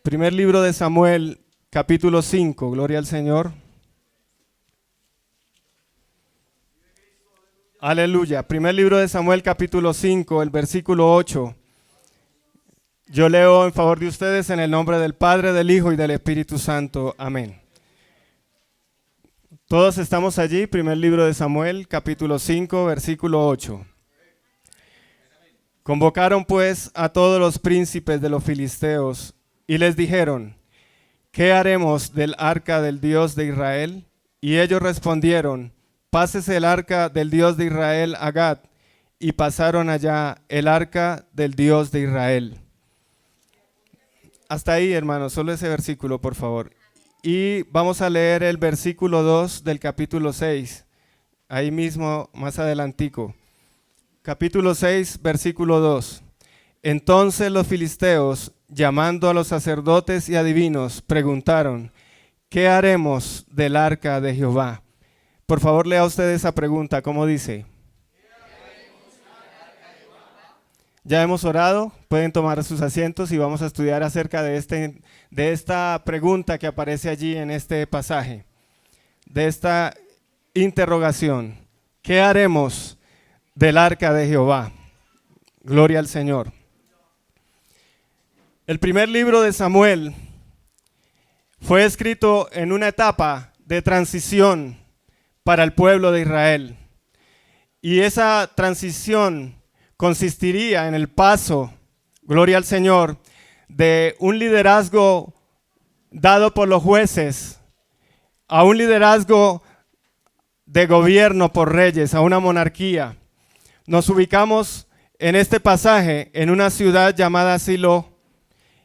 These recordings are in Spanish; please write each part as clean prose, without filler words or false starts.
Primer libro de Samuel, capítulo 5, gloria al Señor. Aleluya. Primer libro de Samuel, capítulo 5, el versículo 8. Yo leo en favor de ustedes en el nombre del Padre, del Hijo y del Espíritu Santo. Amén. Todos estamos allí, primer libro de Samuel, capítulo 5, versículo 8. Convocaron pues a todos los príncipes de los filisteos y les dijeron: ¿qué haremos del arca del Dios de Israel? Y ellos respondieron: pásese el arca del Dios de Israel a Gat. Y pasaron allá el arca del Dios de Israel. Hasta ahí, hermanos, solo ese versículo, por favor. Y vamos a leer el versículo 2 del capítulo 6, ahí mismo, más adelantico. Capítulo 6, versículo 2. Entonces los filisteos, llamando a los sacerdotes y adivinos, preguntaron: ¿qué haremos del arca de Jehová? Por favor, lea usted esa pregunta, ¿cómo dice? Ya hemos orado, pueden tomar sus asientos y vamos a estudiar acerca de esta pregunta que aparece allí en este pasaje, de esta interrogación. ¿Qué haremos del arca de Jehová? Gloria al Señor. El primer libro de Samuel fue escrito en una etapa de transición para el pueblo de Israel. Y esa transición consistiría en el paso, gloria al Señor, de un liderazgo dado por los jueces a un liderazgo de gobierno por reyes, a una monarquía. Nos ubicamos en este pasaje en una ciudad llamada Silo,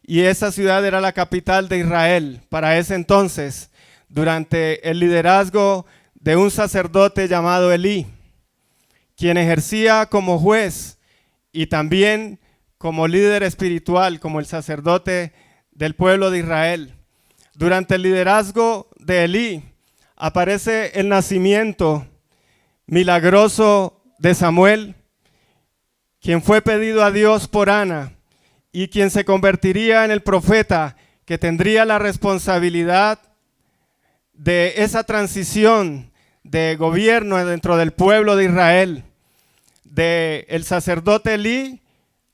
y esa ciudad era la capital de Israel para ese entonces, durante el liderazgo de un sacerdote llamado Elí, quien ejercía como juez y también como líder espiritual, como el sacerdote del pueblo de Israel. Durante el liderazgo de Elí aparece el nacimiento milagroso de Samuel, quien fue pedido a Dios por Ana y quien se convertiría en el profeta que tendría la responsabilidad de esa transición de gobierno dentro del pueblo de Israel, de el sacerdote Elí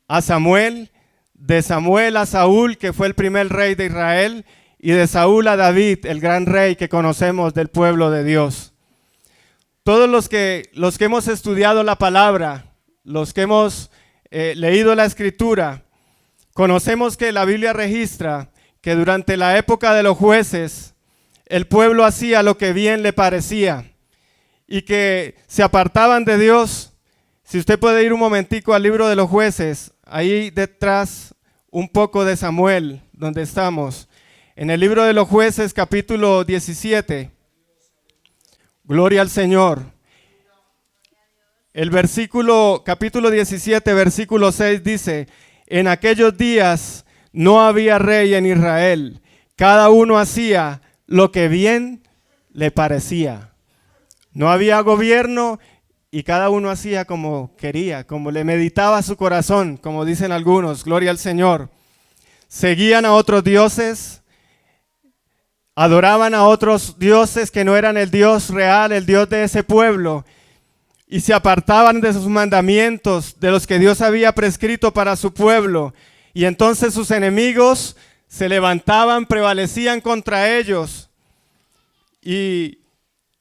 a Samuel, de Samuel a Saúl, que fue el primer rey de Israel, y de Saúl a David, el gran rey que conocemos del pueblo de Dios. Todos los que hemos estudiado la palabra, los que hemos leído la escritura, conocemos que la Biblia registra que durante la época de los jueces, el pueblo hacía lo que bien le parecía y que se apartaban de Dios. Si usted puede ir un momentico al libro de los jueces, ahí detrás un poco de Samuel, donde estamos. En el libro de los jueces, capítulo 17. Gloria al Señor. El capítulo 17, versículo 6 dice: en aquellos días no había rey en Israel, cada uno hacía lo que bien le parecía. No había gobierno y cada uno hacía como quería, como le meditaba su corazón, como dicen algunos, gloria al Señor. Seguían a otros dioses, adoraban a otros dioses que no eran el Dios real, el Dios de ese pueblo, y se apartaban de sus mandamientos, de los que Dios había prescrito para su pueblo. Y entonces sus enemigos se levantaban, prevalecían contra ellos y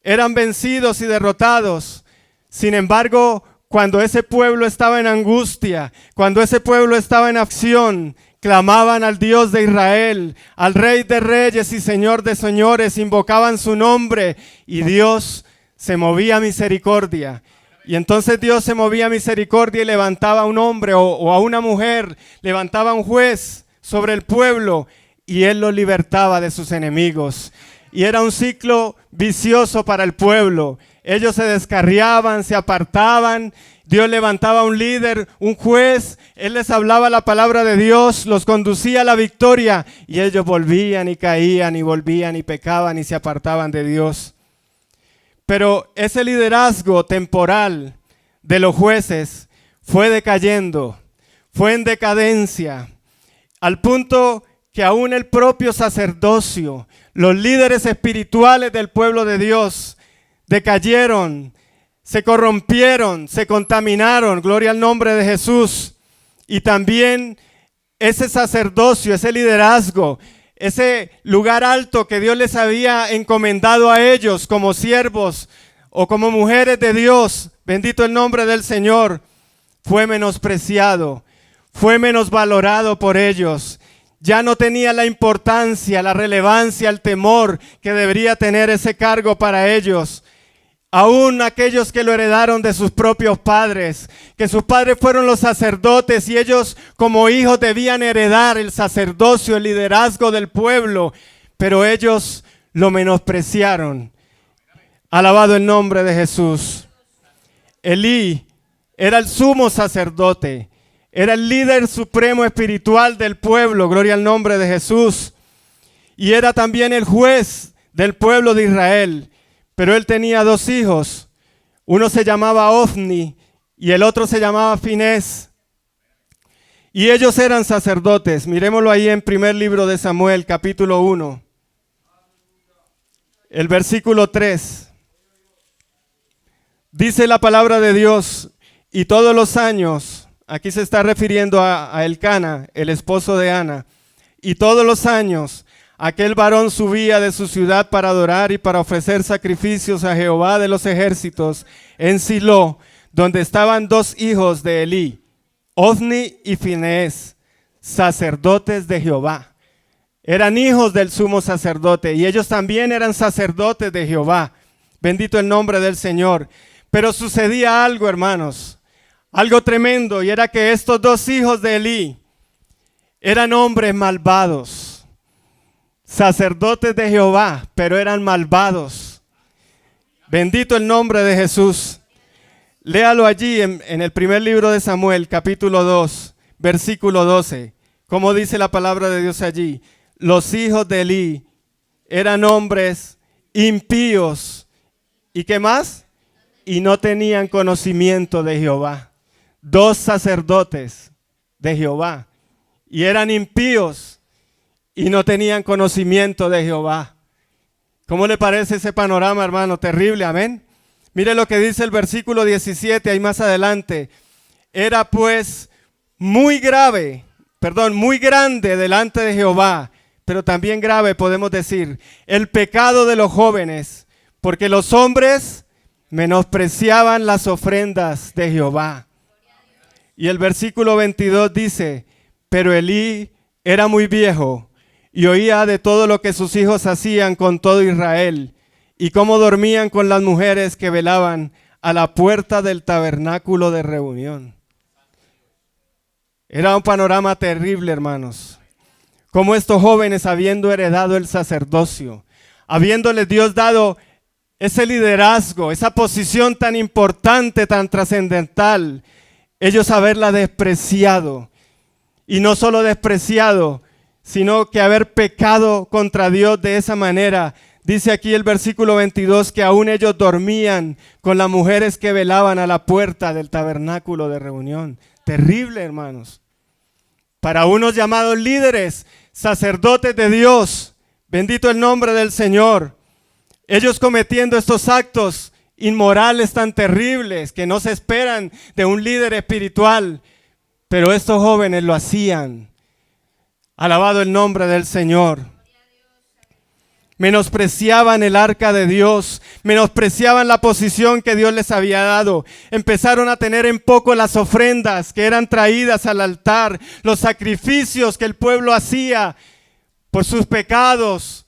eran vencidos y derrotados. Sin embargo, cuando ese pueblo estaba en angustia, cuando ese pueblo estaba en acción, clamaban al Dios de Israel, al Rey de Reyes y Señor de Señores, invocaban su nombre y Dios se movía a misericordia. Y entonces Dios se movía a misericordia y levantaba a un hombre o a una mujer, levantaba a un juez sobre el pueblo y él lo libertaba de sus enemigos. Y era un ciclo vicioso para el pueblo. Ellos se descarriaban, se apartaban, Dios levantaba un líder, un juez, él les hablaba la palabra de Dios, los conducía a la victoria y ellos volvían y caían y volvían y pecaban y se apartaban de Dios. Pero ese liderazgo temporal de los jueces fue decayendo, fue en decadencia, al punto que aún el propio sacerdocio, los líderes espirituales del pueblo de Dios, decayeron, se corrompieron, se contaminaron, gloria al nombre de Jesús. Y también ese sacerdocio, ese liderazgo, ese lugar alto que Dios les había encomendado a ellos como siervos o como mujeres de Dios, bendito el nombre del Señor, fue menospreciado, fue menos valorado por ellos. Ya no tenía la importancia, la relevancia, el temor que debería tener ese cargo para ellos. Aún aquellos que lo heredaron de sus propios padres, que sus padres fueron los sacerdotes y ellos como hijos debían heredar el sacerdocio, el liderazgo del pueblo, pero ellos lo menospreciaron. Alabado el nombre de Jesús. Elí era el sumo sacerdote, era el líder supremo espiritual del pueblo, gloria al nombre de Jesús. Y era también el juez del pueblo de Israel. Pero él tenía dos hijos. Uno se llamaba Ofni y el otro se llamaba Finés. Y ellos eran sacerdotes. Miremoslo ahí en primer libro de Samuel, capítulo 1. El versículo 3. Dice la palabra de Dios, y todos los años, aquí se está refiriendo a Elcana, el esposo de Ana, y todos los años aquel varón subía de su ciudad para adorar y para ofrecer sacrificios a Jehová de los ejércitos en Silo, donde estaban dos hijos de Elí, Ofni y Finés, sacerdotes de Jehová. Eran hijos del sumo sacerdote y ellos también eran sacerdotes de Jehová. Bendito el nombre del Señor. Pero sucedía algo, hermanos, algo tremendo, y era que estos dos hijos de Elí eran hombres malvados, sacerdotes de Jehová, pero eran malvados. Bendito el nombre de Jesús. Léalo allí en el primer libro de Samuel, capítulo 2, versículo 12. Como dice la palabra de Dios allí: los hijos de Elí eran hombres impíos. ¿Y qué más? Y no tenían conocimiento de Jehová. Dos sacerdotes de Jehová. Y eran impíos y no tenían conocimiento de Jehová. ¿Cómo le parece ese panorama, hermano? Terrible, amén. Mire lo que dice el versículo 17, ahí más adelante. Era pues muy grande delante de Jehová, pero también grave, podemos decir, el pecado de los jóvenes, porque los hombres menospreciaban las ofrendas de Jehová. Y el versículo 22 dice: pero Elí era muy viejo y oía de todo lo que sus hijos hacían con todo Israel, y cómo dormían con las mujeres que velaban a la puerta del tabernáculo de reunión. Era un panorama terrible, hermanos. Como estos jóvenes, habiendo heredado el sacerdocio, habiéndoles Dios dado ese liderazgo, esa posición tan importante, tan trascendental, ellos haberla despreciado. Y no solo despreciado, sino que haber pecado contra Dios de esa manera. Dice aquí el versículo 22 que aún ellos dormían con las mujeres que velaban a la puerta del tabernáculo de reunión. Terrible, hermanos. Para unos llamados líderes, sacerdotes de Dios, bendito el nombre del Señor, ellos cometiendo estos actos inmorales tan terribles que no se esperan de un líder espiritual, pero estos jóvenes lo hacían. Alabado el nombre del Señor. Menospreciaban el arca de Dios, menospreciaban la posición que Dios les había dado. Empezaron a tener en poco las ofrendas que eran traídas al altar, los sacrificios que el pueblo hacía por sus pecados,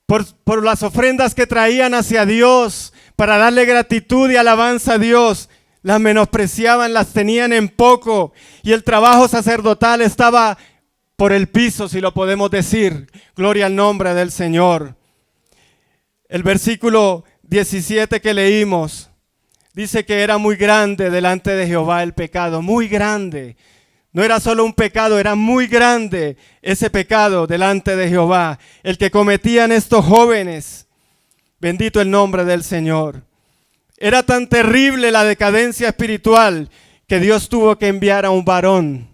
por las ofrendas que traían hacia Dios para darle gratitud y alabanza a Dios. Las menospreciaban, las tenían en poco, y el trabajo sacerdotal estaba por el piso, si lo podemos decir. Gloria al nombre del Señor. El versículo 17 que leímos dice que era muy grande delante de Jehová el pecado, muy grande. No era solo un pecado, era muy grande ese pecado delante de Jehová, el que cometían estos jóvenes. Bendito el nombre del Señor. Era tan terrible la decadencia espiritual que Dios tuvo que enviar a un varón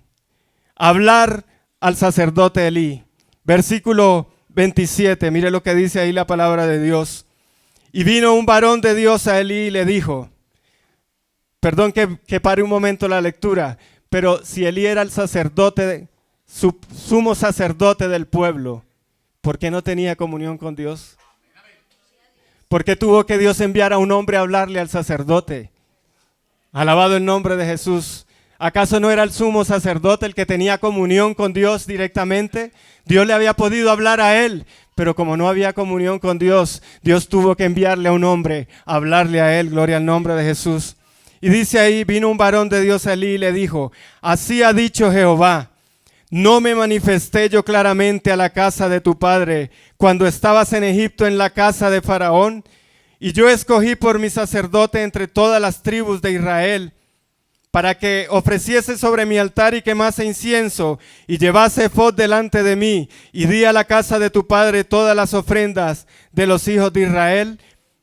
a hablar al sacerdote Elí, Versículo 27, mire lo que dice ahí la palabra de Dios. Y vino un varón de Dios a Elí y le dijo, perdón que pare un momento la lectura, pero si Elí era el sacerdote, sumo sacerdote del pueblo, ¿por qué no tenía comunión con Dios? ¿Por qué tuvo que Dios enviar a un hombre a hablarle al sacerdote? Alabado el nombre de Jesús. ¿Acaso no era el sumo sacerdote el que tenía comunión con Dios directamente? Dios le había podido hablar a él, pero como no había comunión con Dios, Dios tuvo que enviarle a un hombre a hablarle a él. Gloria al nombre de Jesús. Y dice ahí, vino un varón de Dios a Elí y le dijo, así ha dicho Jehová, ¿no me manifesté yo claramente a la casa de tu padre cuando estabas en Egipto en la casa de Faraón? Y yo escogí por mi sacerdote entre todas las tribus de Israel, para que ofreciese sobre mi altar y quemase incienso, y llevase ephod delante de mí, y di a la casa de tu padre todas las ofrendas de los hijos de Israel.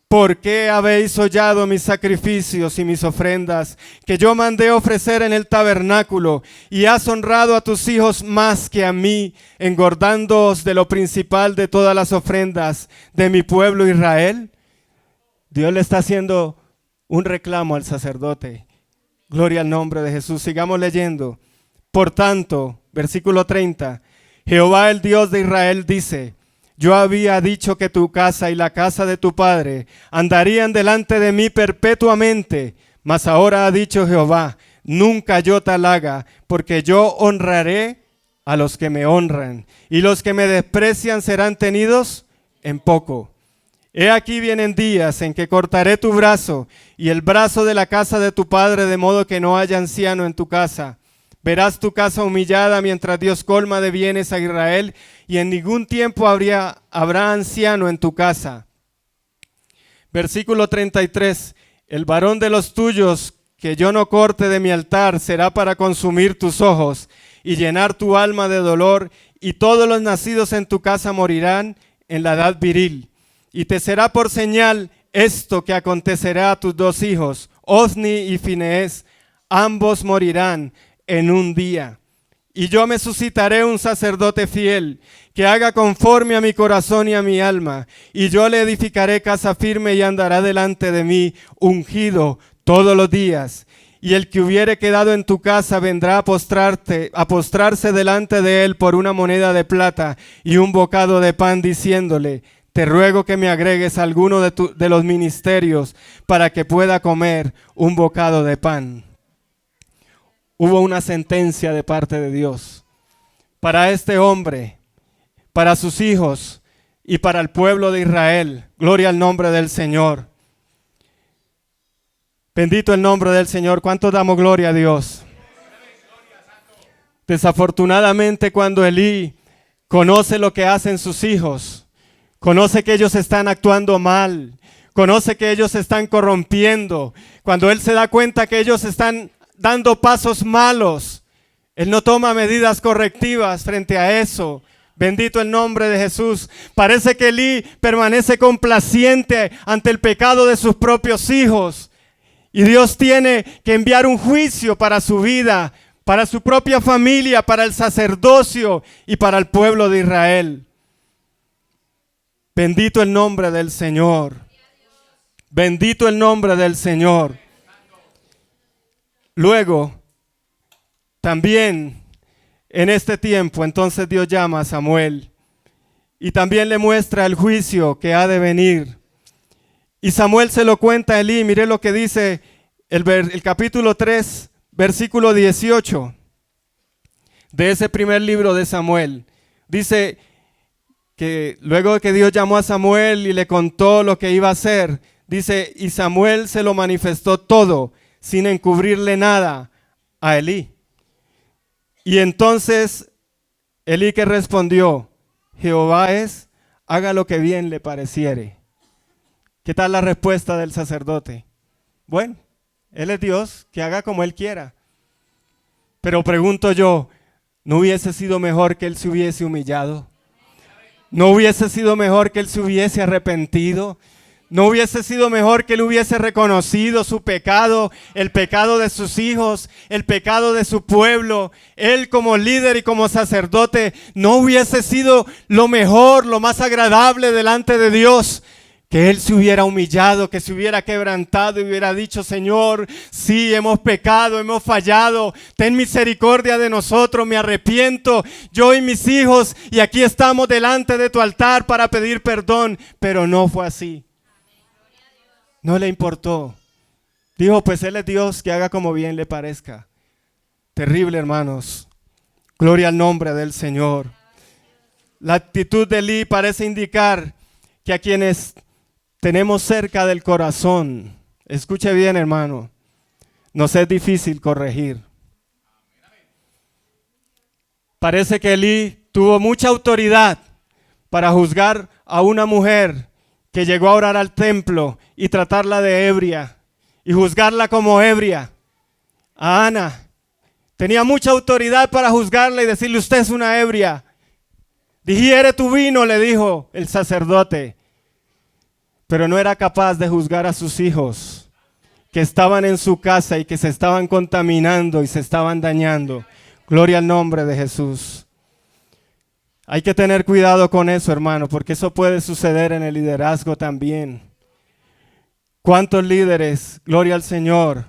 ¿Por qué habéis hollado mis sacrificios y mis ofrendas, que yo mandé ofrecer en el tabernáculo, y has honrado a tus hijos más que a mí, engordándoos de lo principal de todas las ofrendas de mi pueblo Israel? Dios le está haciendo un reclamo al sacerdote. Gloria al nombre de Jesús. Sigamos leyendo. Por tanto, versículo 30, Jehová el Dios de Israel dice, yo había dicho que tu casa y la casa de tu padre andarían delante de mí perpetuamente, mas ahora ha dicho Jehová, nunca yo tal haga, porque yo honraré a los que me honran, y los que me desprecian serán tenidos en poco. He aquí vienen días en que cortaré tu brazo y el brazo de la casa de tu padre, de modo que no haya anciano en tu casa. Verás tu casa humillada mientras Dios colma de bienes a Israel, y en ningún tiempo habrá anciano en tu casa. Versículo 33, el varón de los tuyos que yo no corte de mi altar será para consumir tus ojos y llenar tu alma de dolor, y todos los nacidos en tu casa morirán en la edad viril. Y te será por señal esto que acontecerá a tus dos hijos, Ofni y Finees, ambos morirán en un día. Y yo me suscitaré un sacerdote fiel, que haga conforme a mi corazón y a mi alma, y yo le edificaré casa firme y andará delante de mí ungido todos los días. Y el que hubiere quedado en tu casa vendrá a postrarse delante de él por una moneda de plata y un bocado de pan, diciéndole, te ruego que me agregues alguno de los ministerios para que pueda comer un bocado de pan. Hubo una sentencia de parte de Dios para este hombre, para sus hijos y para el pueblo de Israel. Gloria al nombre del Señor. Bendito el nombre del Señor. ¿Cuánto damos gloria a Dios? Desafortunadamente, cuando Elí conoce lo que hacen sus hijos, conoce que ellos están actuando mal, conoce que ellos se están corrompiendo, cuando él se da cuenta que ellos están dando pasos malos, él no toma medidas correctivas frente a eso. Bendito el nombre de Jesús. Parece que Elí permanece complaciente ante el pecado de sus propios hijos, y Dios tiene que enviar un juicio para su vida, para su propia familia, para el sacerdocio y para el pueblo de Israel. Bendito el nombre del Señor. Bendito el nombre del Señor. Luego, también en este tiempo, entonces Dios llama a Samuel y también le muestra el juicio que ha de venir. Y Samuel se lo cuenta a Elí. Mire lo que dice el capítulo 3, versículo 18 de ese primer libro de Samuel. Dice que luego de que Dios llamó a Samuel y le contó lo que iba a hacer, dice, y Samuel se lo manifestó todo, sin encubrirle nada a Elí. Y entonces Elí que respondió, Jehová es, haga lo que bien le pareciere. ¿Qué tal la respuesta del sacerdote? Bueno, Él es Dios, que haga como Él quiera. Pero pregunto yo, ¿no hubiese sido mejor que Él se hubiese humillado? ¿No hubiese sido mejor que Él se hubiese arrepentido? ¿No hubiese sido mejor que él hubiese reconocido su pecado, el pecado de sus hijos, el pecado de su pueblo? Él como líder y como sacerdote, ¿no hubiese sido lo mejor, lo más agradable delante de Dios? Que él se hubiera humillado, que se hubiera quebrantado y hubiera dicho: Señor, sí, hemos pecado, hemos fallado, ten misericordia de nosotros, me arrepiento, yo y mis hijos, y aquí estamos delante de tu altar para pedir perdón. Pero no fue así. No le importó. Dijo: pues Él es Dios, que haga como bien le parezca. Terrible, hermanos. Gloria al nombre del Señor. La actitud de Elí parece indicar que a quienes tenemos cerca del corazón, escuche bien, hermano, nos es difícil corregir. Parece que Elí tuvo mucha autoridad para juzgar a una mujer que llegó a orar al templo y tratarla de ebria y juzgarla como ebria. A Ana tenía mucha autoridad para juzgarla y decirle: usted es una ebria. Digiere tu vino, le dijo el sacerdote. Pero no era capaz de juzgar a sus hijos que estaban en su casa y que se estaban contaminando y se estaban dañando. Gloria al nombre de Jesús. Hay que tener cuidado con eso, hermano, porque eso puede suceder en el liderazgo también. ¿Cuántos líderes, gloria al Señor,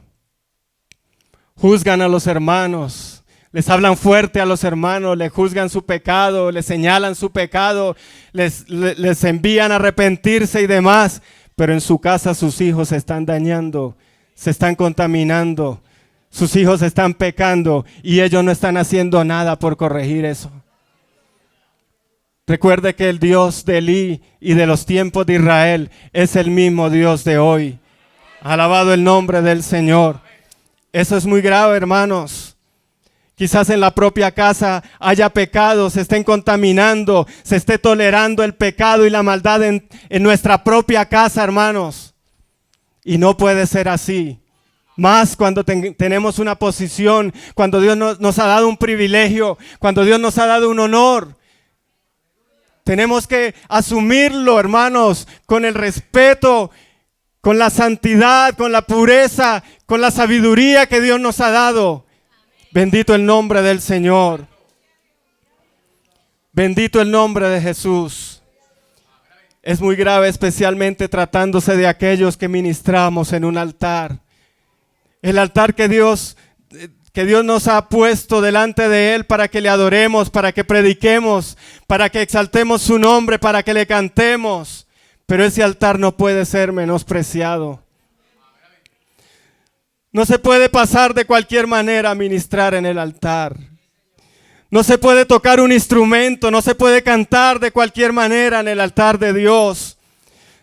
juzgan a los hermanos? Les hablan fuerte a los hermanos, les juzgan su pecado, les señalan su pecado, les envían a arrepentirse y demás. Pero en su casa sus hijos se están dañando, se están contaminando, sus hijos están pecando y ellos no están haciendo nada por corregir eso. Recuerde que el Dios de Elí y de los tiempos de Israel es el mismo Dios de hoy. Alabado el nombre del Señor. Eso es muy grave, hermanos. Quizás en la propia casa haya pecado, se estén contaminando, se esté tolerando el pecado y la maldad en nuestra propia casa, hermanos. Y no puede ser así. Más cuando tenemos una posición, cuando Dios nos ha dado un privilegio, cuando Dios nos ha dado un honor. Tenemos que asumirlo, hermanos, con el respeto, con la santidad, con la pureza, con la sabiduría que Dios nos ha dado. Bendito el nombre del Señor. Bendito el nombre de Jesús. Es muy grave, especialmente tratándose de aquellos que ministramos en un altar. El altar que Dios nos ha puesto delante de Él para que le adoremos, para que prediquemos, para que exaltemos su nombre, para que le cantemos. Pero ese altar no puede ser menospreciado. No se puede pasar de cualquier manera a ministrar en el altar. No se puede tocar un instrumento, no se puede cantar de cualquier manera en el altar de Dios.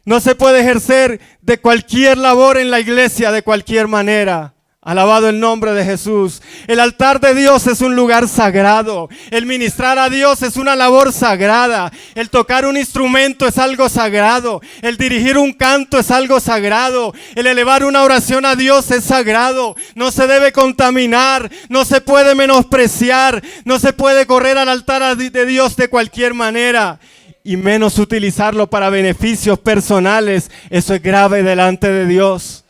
No se puede ejercer de cualquier labor en la iglesia de cualquier manera. Alabado el nombre de Jesús. El altar de Dios es un lugar sagrado. El ministrar a Dios es una labor sagrada. El tocar un instrumento es algo sagrado. El dirigir un canto es algo sagrado. El elevar una oración a Dios es sagrado. No se debe contaminar, no se puede menospreciar, no se puede correr al altar de Dios de cualquier manera. Y menos utilizarlo para beneficios personales. Eso es grave delante de Dios.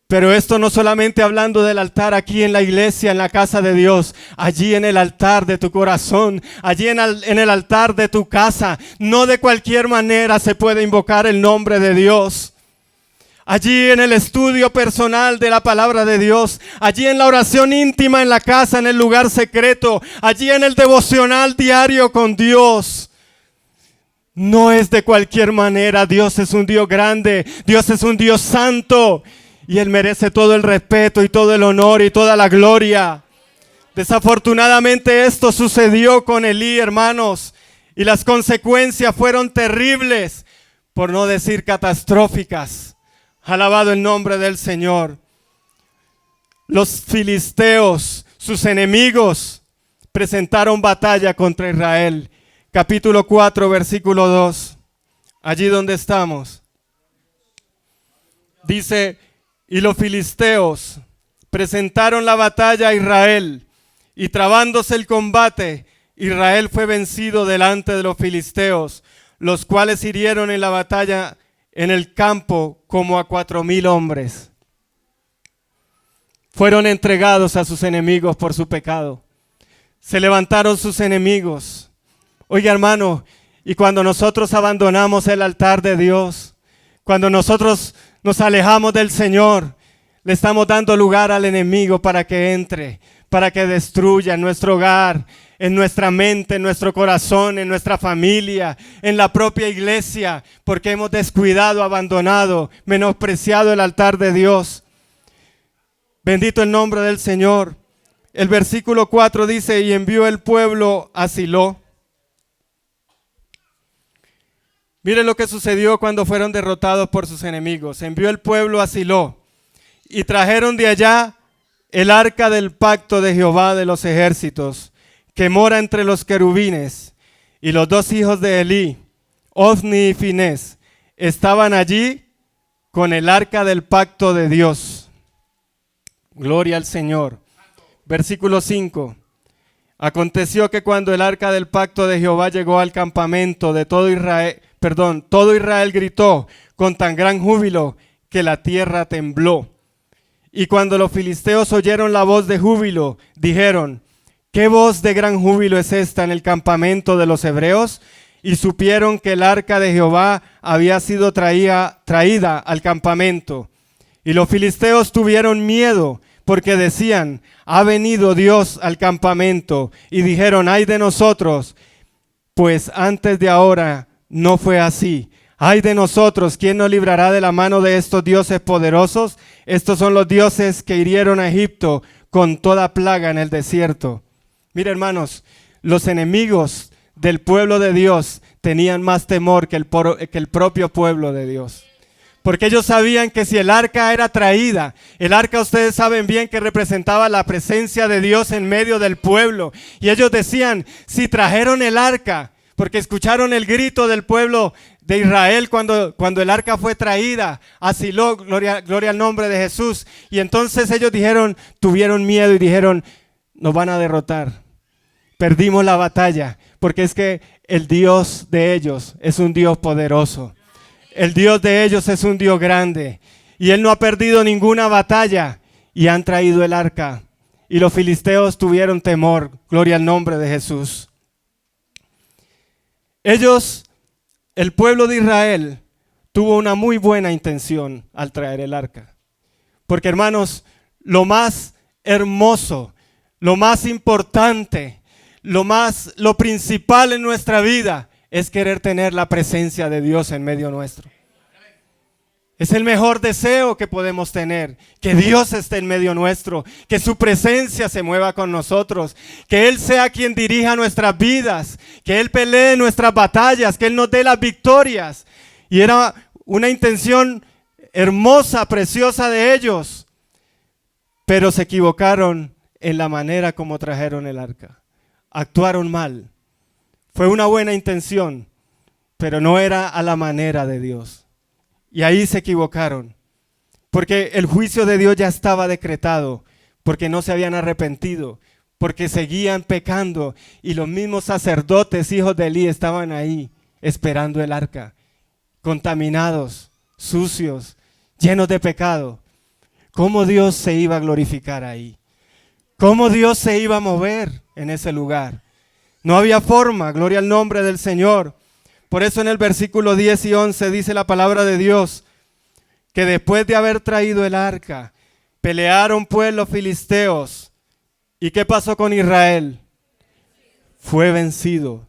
Pero esto no solamente hablando del altar aquí en la iglesia, en la casa de Dios, allí en el altar de tu corazón, allí en el altar de tu casa, no de cualquier manera se puede invocar el nombre de Dios. Allí en el estudio personal de la palabra de Dios, allí en la oración íntima en la casa, en el lugar secreto, allí en el devocional diario con Dios. No es de cualquier manera. Dios es un Dios grande, Dios es un Dios santo. Y Él merece todo el respeto y todo el honor y toda la gloria. Desafortunadamente esto sucedió con Elí, hermanos. Y las consecuencias fueron terribles, por no decir catastróficas. Alabado el nombre del Señor. Los filisteos, sus enemigos, presentaron batalla contra Israel. Capítulo 4, versículo 2. Allí donde estamos. Dice: y los filisteos presentaron la batalla a Israel, y trabándose el combate, Israel fue vencido delante de los filisteos, los cuales hirieron en la batalla en el campo como a 4,000 hombres. Fueron entregados a sus enemigos por su pecado. Se levantaron sus enemigos. Oiga, hermano, y cuando nosotros abandonamos el altar de Dios, cuando nosotros nos alejamos del Señor, le estamos dando lugar al enemigo para que entre, para que destruya en nuestro hogar, en nuestra mente, en nuestro corazón, en nuestra familia, en la propia iglesia, porque hemos descuidado, abandonado, menospreciado el altar de Dios. Bendito el nombre del Señor. El versículo 4 dice, y envió el pueblo a Silo. Mire lo que sucedió cuando fueron derrotados por sus enemigos. Envió el pueblo a Silo y trajeron de allá el arca del pacto de Jehová de los ejércitos, que mora entre los querubines. Y los 2 hijos de Elí, Ofni y Finés, estaban allí con el arca del pacto de Dios. Gloria al Señor. Versículo 5. Aconteció que cuando el arca del pacto de Jehová llegó al campamento de todo Israel gritó con tan gran júbilo que la tierra tembló. Y cuando los filisteos oyeron la voz de júbilo, dijeron, ¿qué voz de gran júbilo es esta en el campamento de los hebreos? Y supieron que el arca de Jehová había sido traída al campamento. Y los filisteos tuvieron miedo, porque decían, ha venido Dios al campamento. Y dijeron, ay de nosotros, pues antes de ahora no fue así. Ay de nosotros, ¿quién nos librará de la mano de estos dioses poderosos? Estos son los dioses que hirieron a Egipto con toda plaga en el desierto. Mire, hermanos, los enemigos del pueblo de Dios tenían más temor que el propio pueblo de Dios. Porque ellos sabían que si el arca era traída, el arca ustedes saben bien que representaba la presencia de Dios en medio del pueblo. Y ellos decían, si trajeron el arca, porque escucharon el grito del pueblo de Israel cuando el arca fue traída a Silo, gloria al nombre de Jesús. Y entonces ellos tuvieron miedo y dijeron, nos van a derrotar. Perdimos la batalla, porque es que el Dios de ellos es un Dios poderoso. El Dios de ellos es un Dios grande y Él no ha perdido ninguna batalla y han traído el arca. Y los filisteos tuvieron temor, gloria al nombre de Jesús. El pueblo de Israel, tuvo una muy buena intención al traer el arca. Porque hermanos, lo más hermoso, lo más importante, lo principal en nuestra vida es querer tener la presencia de Dios en medio nuestro. Es el mejor deseo que podemos tener, que Dios esté en medio nuestro, que su presencia se mueva con nosotros, que Él sea quien dirija nuestras vidas, que Él pelee nuestras batallas, que Él nos dé las victorias. Y era una intención hermosa, preciosa de ellos, pero se equivocaron en la manera como trajeron el arca. Actuaron mal. Fue una buena intención, pero no era a la manera de Dios. Y ahí se equivocaron, porque el juicio de Dios ya estaba decretado, porque no se habían arrepentido, porque seguían pecando. Y los mismos sacerdotes, hijos de Elí, estaban ahí esperando el arca, contaminados, sucios, llenos de pecado. ¿Cómo Dios se iba a glorificar ahí? ¿Cómo Dios se iba a mover en ese lugar? No había forma, gloria al nombre del Señor. Por eso en el versículo 10 y 11 dice la palabra de Dios, que después de haber traído el arca, pelearon pues los filisteos. ¿Y qué pasó con Israel? Fue vencido.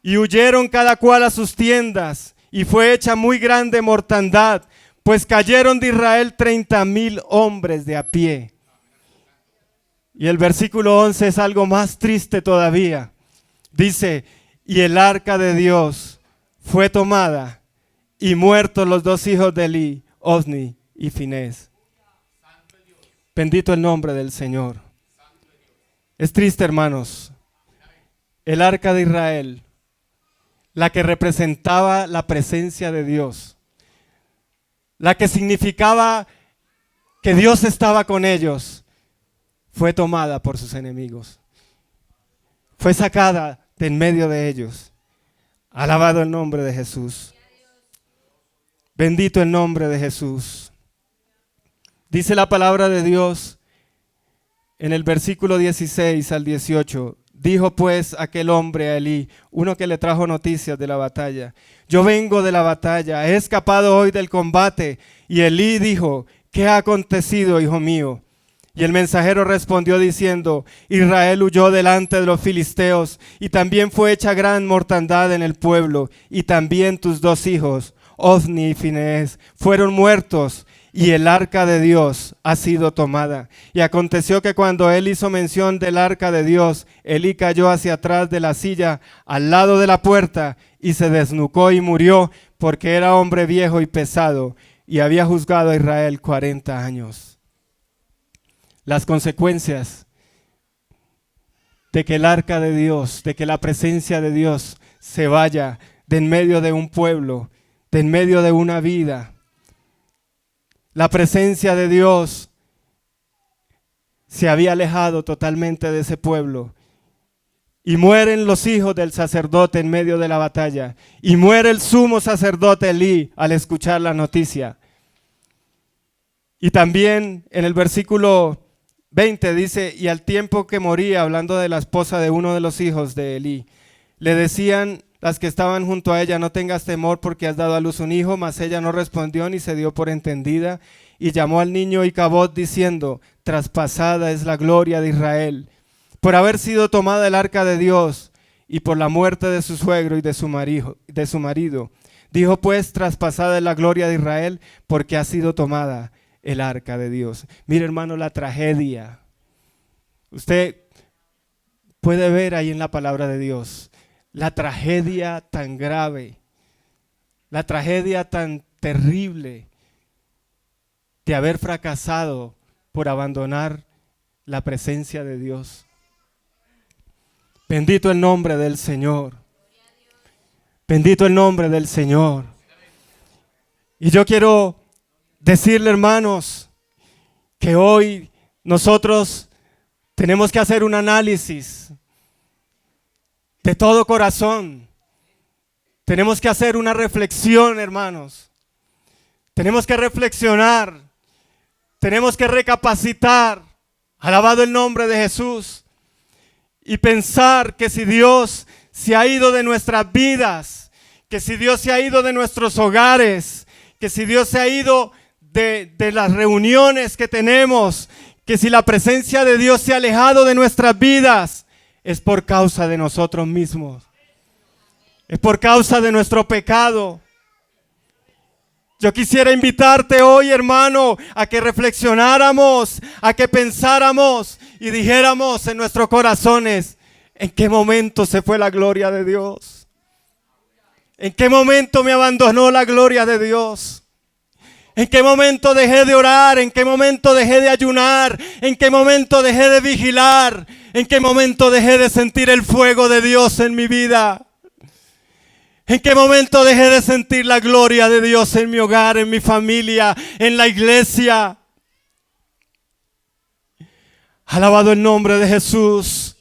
Y huyeron cada cual a sus tiendas, y fue hecha muy grande mortandad, pues cayeron de Israel 30,000 hombres de a pie. Y el versículo 11 es algo más triste todavía. Dice, y el arca de Dios fue tomada y muertos los 2 hijos de Elí, Ofni y Finés. Bendito el nombre del Señor. Es triste, hermanos. El arca de Israel, la que representaba la presencia de Dios, la que significaba que Dios estaba con ellos, fue tomada por sus enemigos. Fue sacada de en medio de ellos. Alabado el nombre de Jesús. Bendito el nombre de Jesús. Dice la palabra de Dios en el versículo 16 al 18. Dijo pues aquel hombre a Elí, uno que le trajo noticias de la batalla: yo vengo de la batalla, he escapado hoy del combate. Y Elí dijo: ¿qué ha acontecido, hijo mío? Y el mensajero respondió diciendo: Israel huyó delante de los filisteos, y también fue hecha gran mortandad en el pueblo, y también tus dos hijos, Ofni y Finees, fueron muertos, y el arca de Dios ha sido tomada. Y aconteció que cuando él hizo mención del arca de Dios, Elí cayó hacia atrás de la silla al lado de la puerta, y se desnucó y murió, porque era hombre viejo y pesado, y había juzgado a Israel 40 años. Las consecuencias de que el arca de Dios, de que la presencia de Dios se vaya de en medio de un pueblo, de en medio de una vida. La presencia de Dios se había alejado totalmente de ese pueblo. Y mueren los hijos del sacerdote en medio de la batalla. Y muere el sumo sacerdote Elí al escuchar la noticia. Y también en el versículo 20 dice: y al tiempo que moría, hablando de la esposa de uno de los hijos de Elí, le decían las que estaban junto a ella: no tengas temor, porque has dado a luz un hijo. Mas ella no respondió ni se dio por entendida, y llamó al niño Icabod diciendo: traspasada es la gloria de Israel, por haber sido tomada el arca de Dios, y por la muerte de su suegro y de su marido. Dijo pues: traspasada es la gloria de Israel, porque ha sido tomada el arca de Dios. Mire, hermano, la tragedia. Usted puede ver ahí en la palabra de Dios la tragedia tan grave, la tragedia tan terrible de haber fracasado por abandonar la presencia de Dios. Bendito el nombre del Señor. Bendito el nombre del Señor. Y yo quiero decirle, hermanos, que hoy nosotros tenemos que hacer un análisis de todo corazón. Tenemos que hacer una reflexión, hermanos. Tenemos que reflexionar. Tenemos que recapacitar. Alabado el nombre de Jesús. Y pensar que si Dios se ha ido de nuestras vidas, que si Dios se ha ido de nuestros hogares, que si Dios se ha ido de las reuniones que tenemos, que si la presencia de Dios se ha alejado de nuestras vidas, es por causa de nosotros mismos. Es por causa de nuestro pecado. Yo quisiera invitarte hoy, hermano, a que reflexionáramos, a que pensáramos y dijéramos en nuestros corazones: ¿en qué momento se fue la gloria de Dios? ¿En qué momento me abandonó la gloria de Dios? ¿En qué momento dejé de orar? ¿En qué momento dejé de ayunar? ¿En qué momento dejé de vigilar? ¿En qué momento dejé de sentir el fuego de Dios en mi vida? ¿En qué momento dejé de sentir la gloria de Dios en mi hogar, en mi familia, en la iglesia? Alabado el nombre de Jesús.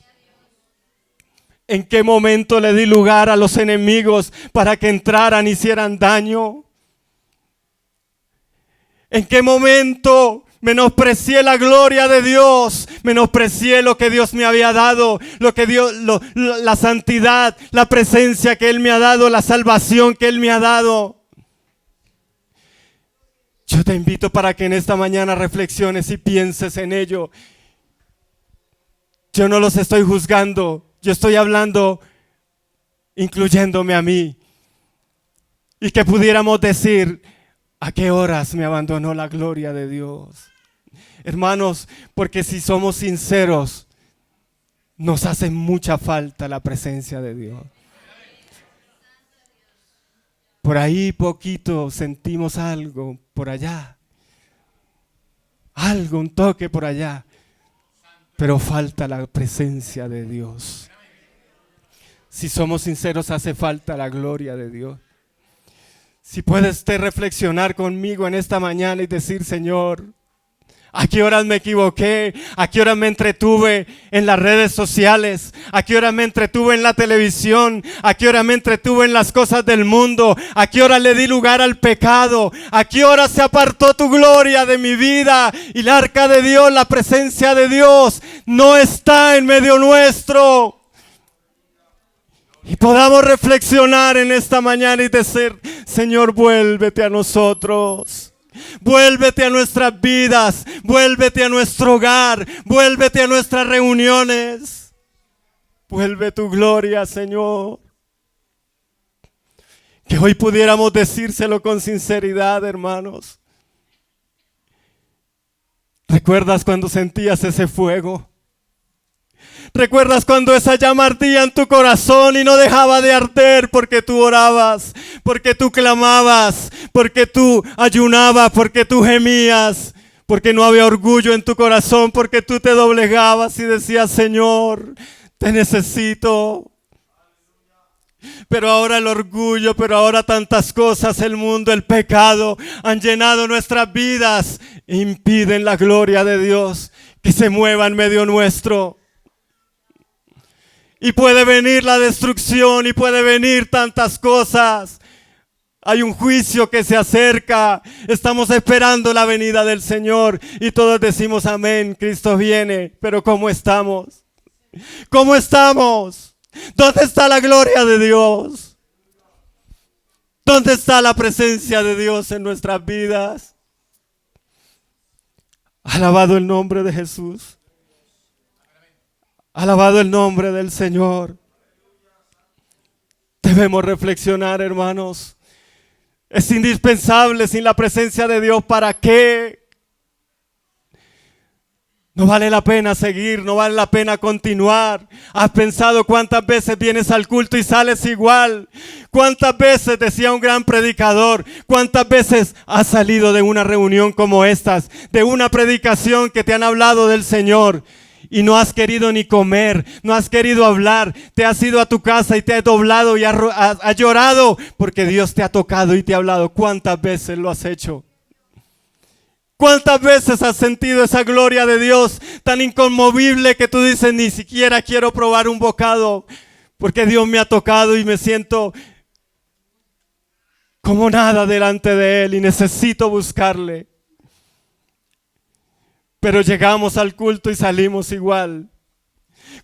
¿En qué momento le di lugar a los enemigos para que entraran y hicieran daño? ¿En qué momento menosprecié la gloria de Dios? Menosprecié lo que Dios me había dado, la santidad, la presencia que Él me ha dado, la salvación que Él me ha dado. Yo te invito para que en esta mañana reflexiones y pienses en ello. Yo no los estoy juzgando, yo estoy hablando, incluyéndome a mí. Y que pudiéramos decir: ¿a qué horas me abandonó la gloria de Dios? Hermanos, porque si somos sinceros, nos hace mucha falta la presencia de Dios. Por ahí poquito sentimos algo por allá, algo, un toque por allá, pero falta la presencia de Dios. Si somos sinceros, hace falta la gloria de Dios. Si puedes reflexionar conmigo en esta mañana y decir: Señor, ¿A qué horas me equivoqué? ¿A qué horas me entretuve en las redes sociales? ¿A qué horas me entretuve en la televisión? ¿A qué horas me entretuve en las cosas del mundo? ¿A qué hora le di lugar al pecado? ¿A qué hora se apartó tu gloria de mi vida? Y el arca de Dios, la presencia de Dios, no está en medio nuestro. Y podamos reflexionar en esta mañana y decir: Señor, vuélvete a nosotros. Vuélvete a nuestras vidas, vuélvete a nuestro hogar, vuélvete a nuestras reuniones. Vuelve tu gloria, Señor. Que hoy pudiéramos decírselo con sinceridad, hermanos. ¿Recuerdas cuando sentías ese fuego? ¿Recuerdas cuando esa llama ardía en tu corazón y no dejaba de arder porque tú orabas, porque tú clamabas, porque tú ayunabas, porque tú gemías, porque no había orgullo en tu corazón, porque tú te doblegabas y decías: Señor, te necesito? Pero ahora el orgullo, pero ahora tantas cosas, el mundo, el pecado han llenado nuestras vidas e impiden la gloria de Dios que se mueva en medio nuestro. Y puede venir la destrucción y puede venir tantas cosas. Hay un juicio que se acerca. Estamos esperando la venida del Señor y todos decimos amén, Cristo viene. Pero ¿cómo estamos? ¿Cómo estamos? ¿Dónde está la gloria de Dios? ¿Dónde está la presencia de Dios en nuestras vidas? Alabado el nombre de Jesús. Alabado el nombre del Señor. Debemos reflexionar, hermanos. Es indispensable sin la presencia de Dios. ¿Para qué? No vale la pena seguir, no vale la pena continuar. ¿Has pensado cuántas veces vienes al culto y sales igual? ¿Cuántas veces, decía un gran predicador, cuántas veces has salido de una reunión como estas, de una predicación que te han hablado del Señor? Y no has querido ni comer, no has querido hablar, te has ido a tu casa y te has doblado y has llorado porque Dios te ha tocado y te ha hablado. ¿Cuántas veces lo has hecho? ¿Cuántas veces has sentido esa gloria de Dios tan inconmovible que tú dices: ni siquiera quiero probar un bocado porque Dios me ha tocado y me siento como nada delante de Él y necesito buscarle? Pero llegamos al culto y salimos igual.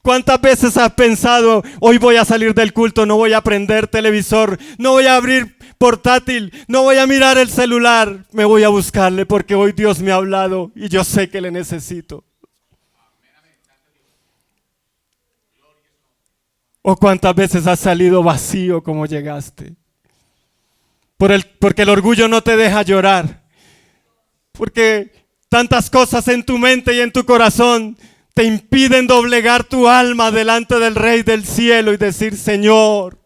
¿Cuántas veces has pensado: hoy voy a salir del culto, no voy a prender televisor, no voy a abrir portátil, no voy a mirar el celular, me voy a buscarle porque hoy Dios me ha hablado y yo sé que le necesito? ¿O cuántas veces has salido vacío como llegaste? Porque el orgullo no te deja llorar. Porque tantas cosas en tu mente y en tu corazón te impiden doblegar tu alma delante del Rey del cielo y decir: Señor,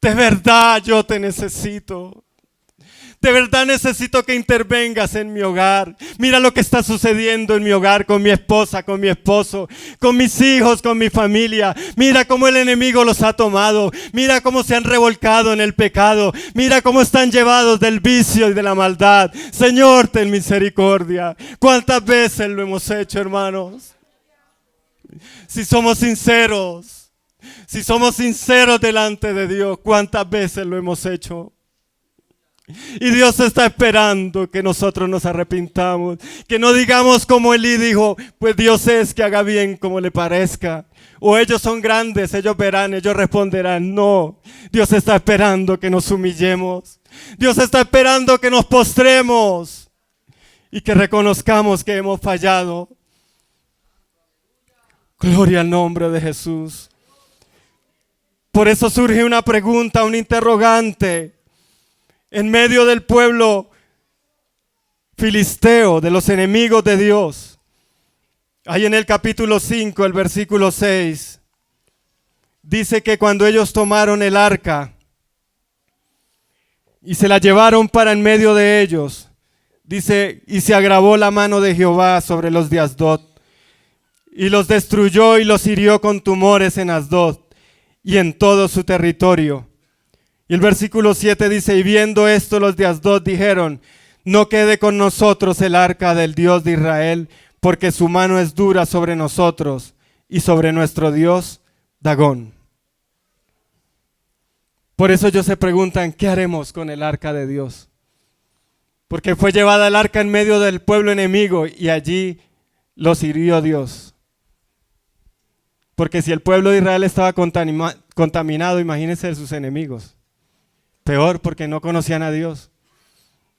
de verdad yo te necesito. De verdad necesito que intervengas en mi hogar. Mira lo que está sucediendo en mi hogar, con mi esposa, con mi esposo, con mis hijos, con mi familia. Mira cómo el enemigo los ha tomado. Mira cómo se han revolcado en el pecado. Mira cómo están llevados del vicio y de la maldad. Señor, ten misericordia. ¿Cuántas veces lo hemos hecho, hermanos? Si somos sinceros delante de Dios, ¿cuántas veces lo hemos hecho? Y Dios está esperando que nosotros nos arrepintamos, que no digamos como Elí dijo: pues Dios es que haga bien como le parezca, o ellos son grandes, ellos verán, ellos responderán. No, Dios está esperando que nos humillemos, Dios está esperando que nos postremos y que reconozcamos que hemos fallado. Gloria al nombre de Jesús. Por eso surge una pregunta, un interrogante en medio del pueblo filisteo, de los enemigos de Dios. Ahí en el capítulo 5, el versículo 6, dice que cuando ellos tomaron el arca y se la llevaron para en medio de ellos, dice: y se agravó la mano de Jehová sobre los de Asdod, y los destruyó y los hirió con tumores en Asdod y en todo su territorio. Y el versículo 7 dice: y viendo esto los de Asdod dijeron: no quede con nosotros el arca del Dios de Israel, porque su mano es dura sobre nosotros y sobre nuestro Dios Dagón. Por eso ellos se preguntan, ¿qué haremos con el arca de Dios? Porque fue llevada el arca en medio del pueblo enemigo y allí los hirió Dios. Porque si el pueblo de Israel estaba contaminado, imagínense de sus enemigos. Peor, porque no conocían a Dios.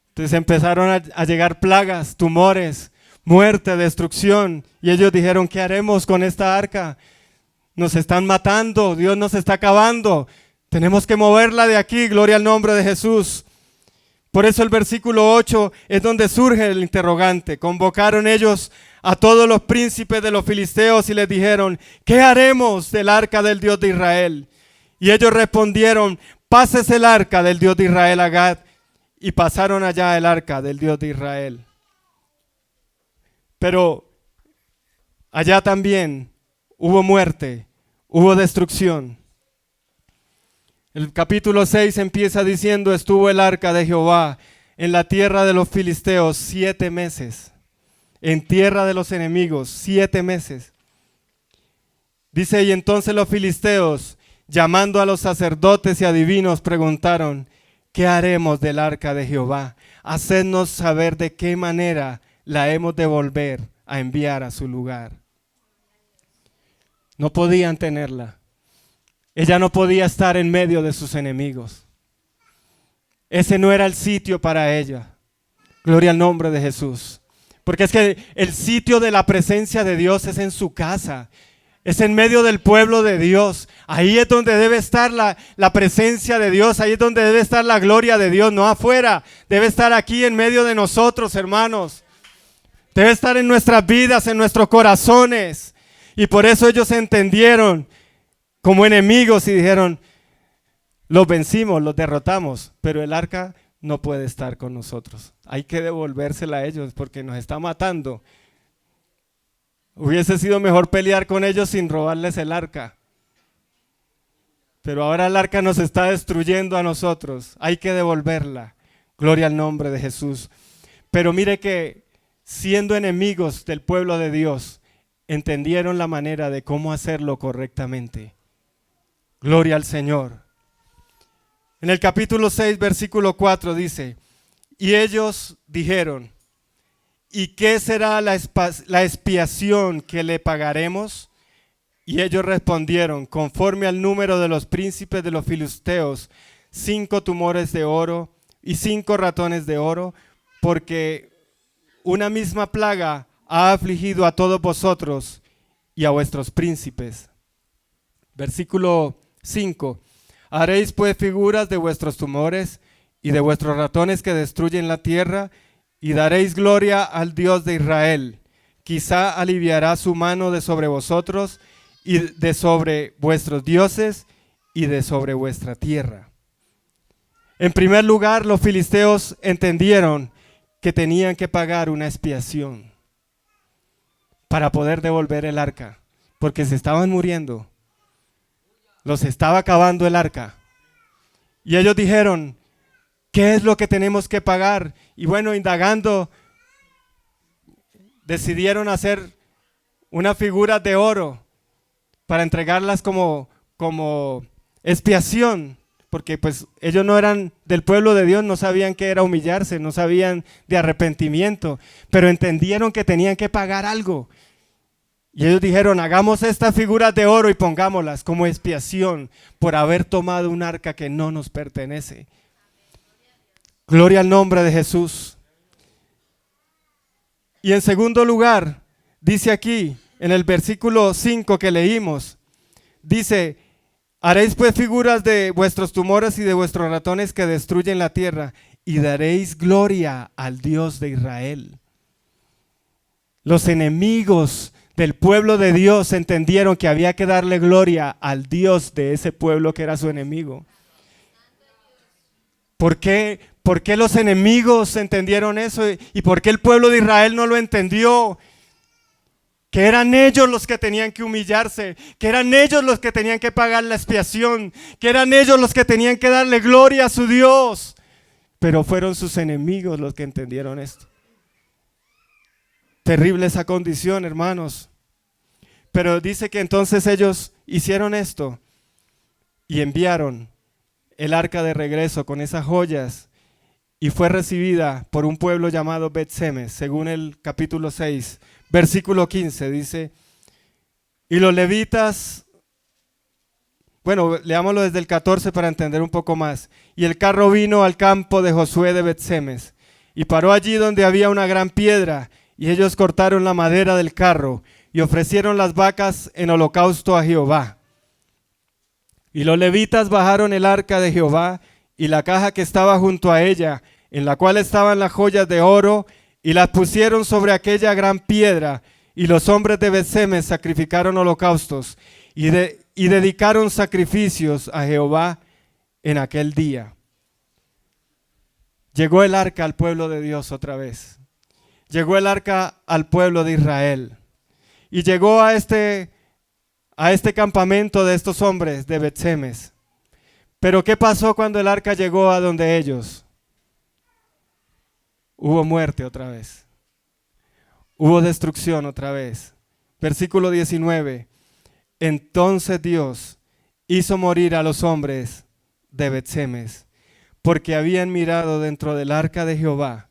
Entonces empezaron a llegar plagas, tumores, muerte, destrucción. Y ellos dijeron, ¿qué haremos con esta arca? Nos están matando, Dios nos está acabando. Tenemos que moverla de aquí, gloria al nombre de Jesús. Por eso el versículo 8 es donde surge el interrogante. Convocaron ellos a todos los príncipes de los filisteos y les dijeron, ¿qué haremos del arca del Dios de Israel? Y ellos respondieron, pásese el arca del Dios de Israel a Gad. Y pasaron allá el arca del Dios de Israel. Pero allá también hubo muerte, hubo destrucción. El capítulo 6 empieza diciendo, estuvo el arca de Jehová en la tierra de los filisteos 7 meses. En tierra de los enemigos 7 meses. Dice, y entonces los filisteos, llamando a los sacerdotes y adivinos, preguntaron, ¿qué haremos del arca de Jehová? Hacednos saber de qué manera la hemos de volver a enviar a su lugar. No podían tenerla. Ella no podía estar en medio de sus enemigos. Ese no era el sitio para ella. Gloria al nombre de Jesús. Porque es que el sitio de la presencia de Dios es en su casa. Es en medio del pueblo de Dios. Ahí es donde debe estar la presencia de Dios. Ahí es donde debe estar la gloria de Dios. No afuera. Debe estar aquí en medio de nosotros, hermanos. Debe estar en nuestras vidas, en nuestros corazones. Y por eso ellos entendieron como enemigos y dijeron, los vencimos, los derrotamos, pero el arca no puede estar con nosotros. Hay que devolvérsela a ellos porque nos está matando. Hubiese sido mejor pelear con ellos sin robarles el arca. Pero ahora el arca nos está destruyendo a nosotros. Hay que devolverla. Gloria al nombre de Jesús. Pero mire que siendo enemigos del pueblo de Dios, entendieron la manera de cómo hacerlo correctamente. Gloria al Señor. En el capítulo 6, versículo 4 dice, y ellos dijeron, ¿y qué será la expiación que le pagaremos? Y ellos respondieron, conforme al número de los príncipes de los filisteos, 5 tumores de oro y 5 ratones de oro, porque una misma plaga ha afligido a todos vosotros y a vuestros príncipes. Versículo 5. Haréis pues figuras de vuestros tumores y de vuestros ratones que destruyen la tierra, y daréis gloria al Dios de Israel. Quizá aliviará su mano de sobre vosotros y de sobre vuestros dioses y de sobre vuestra tierra. En primer lugar, los filisteos entendieron que tenían que pagar una expiación para poder devolver el arca, porque se estaban muriendo. Los estaba acabando el arca. Y ellos dijeron, ¿qué es lo que tenemos que pagar? Y bueno, indagando, decidieron hacer unas figuras de oro para entregarlas como expiación, porque pues ellos no eran del pueblo de Dios, no sabían qué era humillarse, no sabían de arrepentimiento, pero entendieron que tenían que pagar algo. Y ellos dijeron, hagamos estas figuras de oro y pongámoslas como expiación por haber tomado un arca que no nos pertenece. Gloria al nombre de Jesús. Y en segundo lugar, dice aquí, en el versículo 5 que leímos, dice, haréis pues figuras de vuestros tumores y de vuestros ratones que destruyen la tierra, y daréis gloria al Dios de Israel. Los enemigos del pueblo de Dios entendieron que había que darle gloria al Dios de ese pueblo que era su enemigo. ¿Por qué los enemigos entendieron eso? ¿Y por qué el pueblo de Israel no lo entendió? Que eran ellos los que tenían que humillarse, que eran ellos los que tenían que pagar la expiación, que eran ellos los que tenían que darle gloria a su Dios. pero fueron sus enemigos los que entendieron esto. Terrible esa condición, hermanos. Pero dice que entonces ellos hicieron esto y enviaron el arca de regreso con esas joyas y fue recibida por un pueblo llamado Bet-Semes, según el capítulo 6, versículo 15, dice, y los levitas, bueno, leámoslo desde el 14 para entender un poco más, y el carro vino al campo de Josué de Bet-Semes y paró allí donde había una gran piedra, y ellos cortaron la madera del carro y ofrecieron las vacas en holocausto a Jehová. Y los levitas bajaron el arca de Jehová y la caja que estaba junto a ella, en la cual estaban las joyas de oro, y las pusieron sobre aquella gran piedra, y los hombres de Bet-Semes sacrificaron holocaustos y dedicaron sacrificios a Jehová en aquel día. Llegó el arca al pueblo de Dios otra vez. Llegó el arca al pueblo de Israel. Y llegó a este campamento de estos hombres de Bet-Semes. Pero ¿qué pasó cuando el arca llegó a donde ellos? Hubo muerte otra vez. Hubo destrucción otra vez. Versículo 19. Entonces Dios hizo morir a los hombres de Bet-Semes, porque habían mirado dentro del arca de Jehová.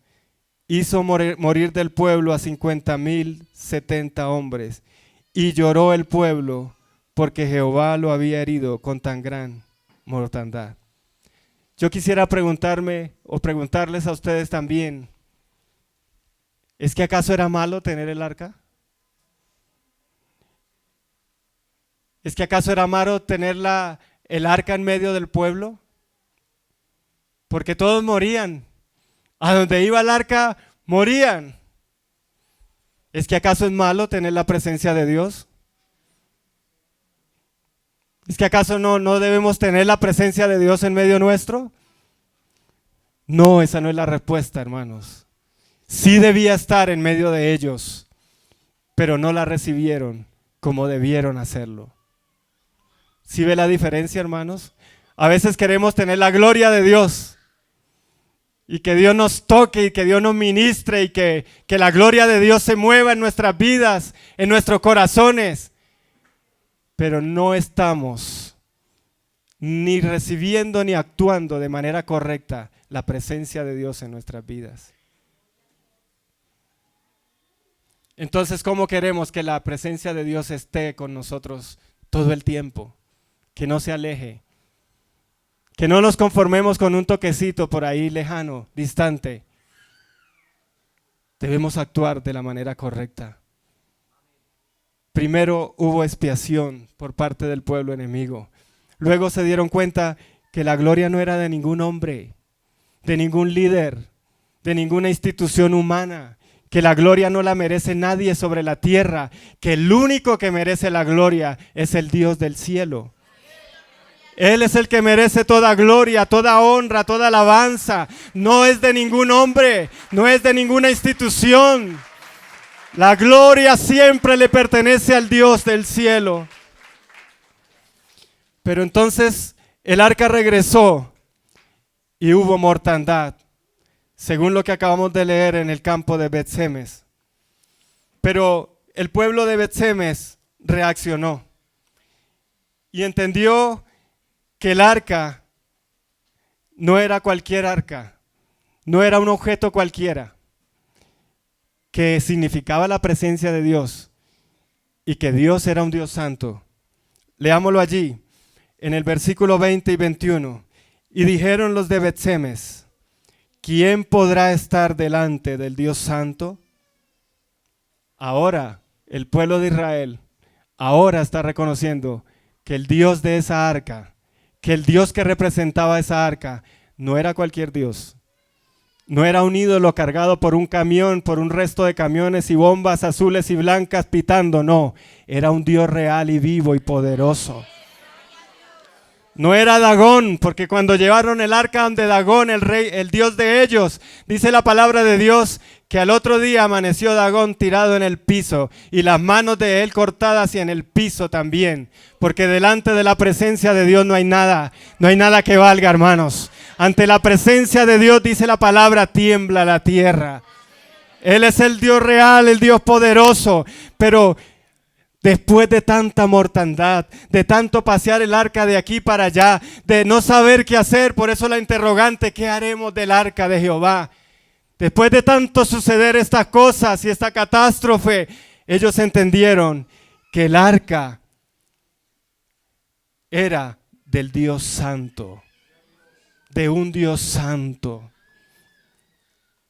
Hizo morir del pueblo a 50,070 hombres, y lloró el pueblo porque Jehová lo había herido con tan gran mortandad. Yo quisiera preguntarme o preguntarles a ustedes también, ¿es que acaso era malo tener el arca? ¿Es que acaso era malo tener el arca en medio del pueblo? Porque todos morían. A donde iba el arca, morían. ¿Es que acaso es malo tener la presencia de Dios? ¿Es que acaso no debemos tener la presencia de Dios en medio nuestro? No, esa no es la respuesta, hermanos. Sí debía estar en medio de ellos, pero no la recibieron como debieron hacerlo. ¿Sí ve la diferencia, hermanos? A veces queremos tener la gloria de Dios y que Dios nos toque y que Dios nos ministre y que la gloria de Dios se mueva en nuestras vidas, en nuestros corazones. Pero no estamos ni recibiendo ni actuando de manera correcta la presencia de Dios en nuestras vidas. Entonces, ¿cómo queremos que la presencia de Dios esté con nosotros todo el tiempo? Que no se aleje. Que no nos conformemos con un toquecito por ahí lejano, distante. Debemos actuar de la manera correcta. Primero hubo expiación por parte del pueblo enemigo. Luego se dieron cuenta que la gloria no era de ningún hombre, de ningún líder, de ninguna institución humana, que la gloria no la merece nadie sobre la tierra, que el único que merece la gloria es el Dios del cielo. Él es el que merece toda gloria, toda honra, toda alabanza. No es de ningún hombre, no es de ninguna institución. La gloria siempre le pertenece al Dios del cielo. Pero entonces el arca regresó y hubo mortandad, según lo que acabamos de leer en el campo de Bet-Semes. Pero el pueblo de Bet-Semes reaccionó y entendió que el arca no era cualquier arca, no era un objeto cualquiera, que significaba la presencia de Dios y que Dios era un Dios santo. Leámoslo allí, en el versículo 20 y 21. Y dijeron los de Bet-Semes, ¿quién podrá estar delante del Dios santo? Ahora, el pueblo de Israel, ahora está reconociendo que el Dios de esa arca, que el Dios que representaba esa arca, no era cualquier Dios. No era un ídolo cargado por un camión, por un resto de camiones y bombas azules y blancas pitando, no. Era un Dios real y vivo y poderoso. No era Dagón, porque cuando llevaron el arca donde Dagón, el rey, el dios de ellos, dice la palabra de Dios que al otro día amaneció Dagón tirado en el piso y las manos de él cortadas y en el piso también, porque delante de la presencia de Dios no hay nada que valga, hermanos. Ante la presencia de Dios, dice la palabra, tiembla la tierra. Él es el Dios real, el Dios poderoso. Pero después de tanta mortandad, de tanto pasear el arca de aquí para allá, de no saber qué hacer, por eso la interrogante, ¿qué haremos del arca de Jehová? Después de tanto suceder estas cosas y esta catástrofe, ellos entendieron que el arca era del Dios santo, de un Dios santo.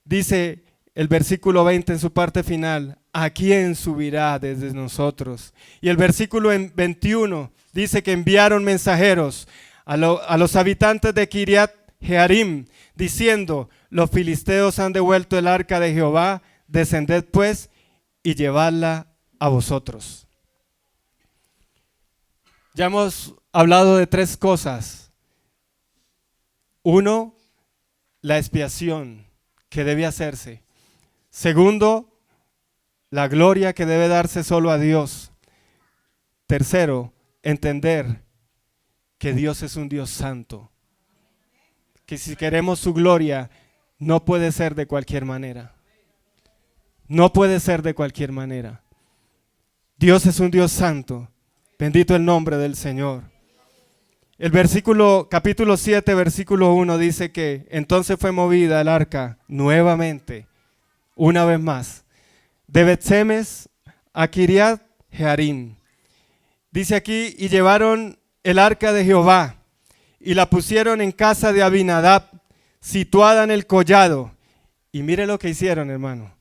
Dice el versículo 20 en su parte final, ¿a quién subirá desde nosotros? Y el versículo 21 dice que enviaron mensajeros a los habitantes de Kiriat Jearim, diciendo, los filisteos han devuelto el arca de Jehová, descended pues y llevadla a vosotros. Ya hemos hablado de tres cosas. Uno, la expiación que debe hacerse. Segundo, la gloria que debe darse solo a Dios. Tercero, entender que Dios es un Dios santo. Que si queremos su gloria, no puede ser de cualquier manera. No puede ser de cualquier manera. Dios es un Dios santo. Bendito el nombre del Señor. El capítulo 7, versículo 1 dice que entonces fue movida el arca nuevamente, una vez más, de Bet-Semes a Kiriat Jearim. Dice aquí, y llevaron el arca de Jehová y la pusieron en casa de Abinadab, situada en el collado. Y mire lo que hicieron, hermano.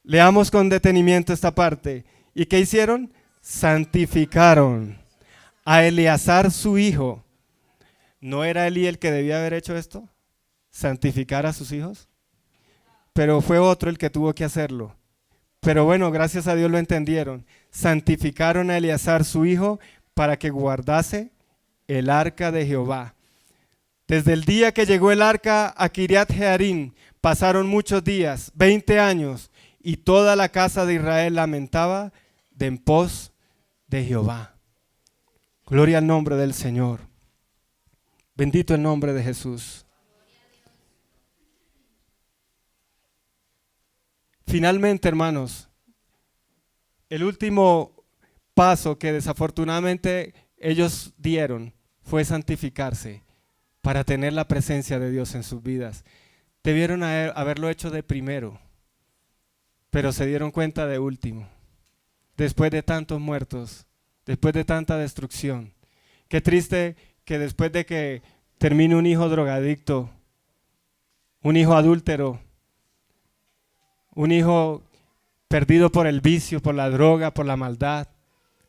Leamos con detenimiento esta parte. ¿Y qué hicieron? Santificaron a Eleazar su hijo. ¿No era Elí el que debía haber hecho esto? ¿Santificar a sus hijos? Pero fue otro el que tuvo que hacerlo. Pero bueno, gracias a Dios lo entendieron. Santificaron a Eleazar su hijo para que guardase el arca de Jehová. Desde el día que llegó el arca a Kiriat Jearim, pasaron muchos días, 20 años, y toda la casa de Israel lamentaba de en pos de Jehová. Gloria al nombre del Señor. Bendito el nombre de Jesús. Finalmente, hermanos, el último paso que desafortunadamente ellos dieron fue santificarse para tener la presencia de Dios en sus vidas. Debieron haberlo hecho de primero, pero se dieron cuenta de último, después de tantos muertos, después de tanta destrucción. Qué triste que después de que termine un hijo drogadicto, un hijo adúltero, un hijo perdido por el vicio, por la droga, por la maldad,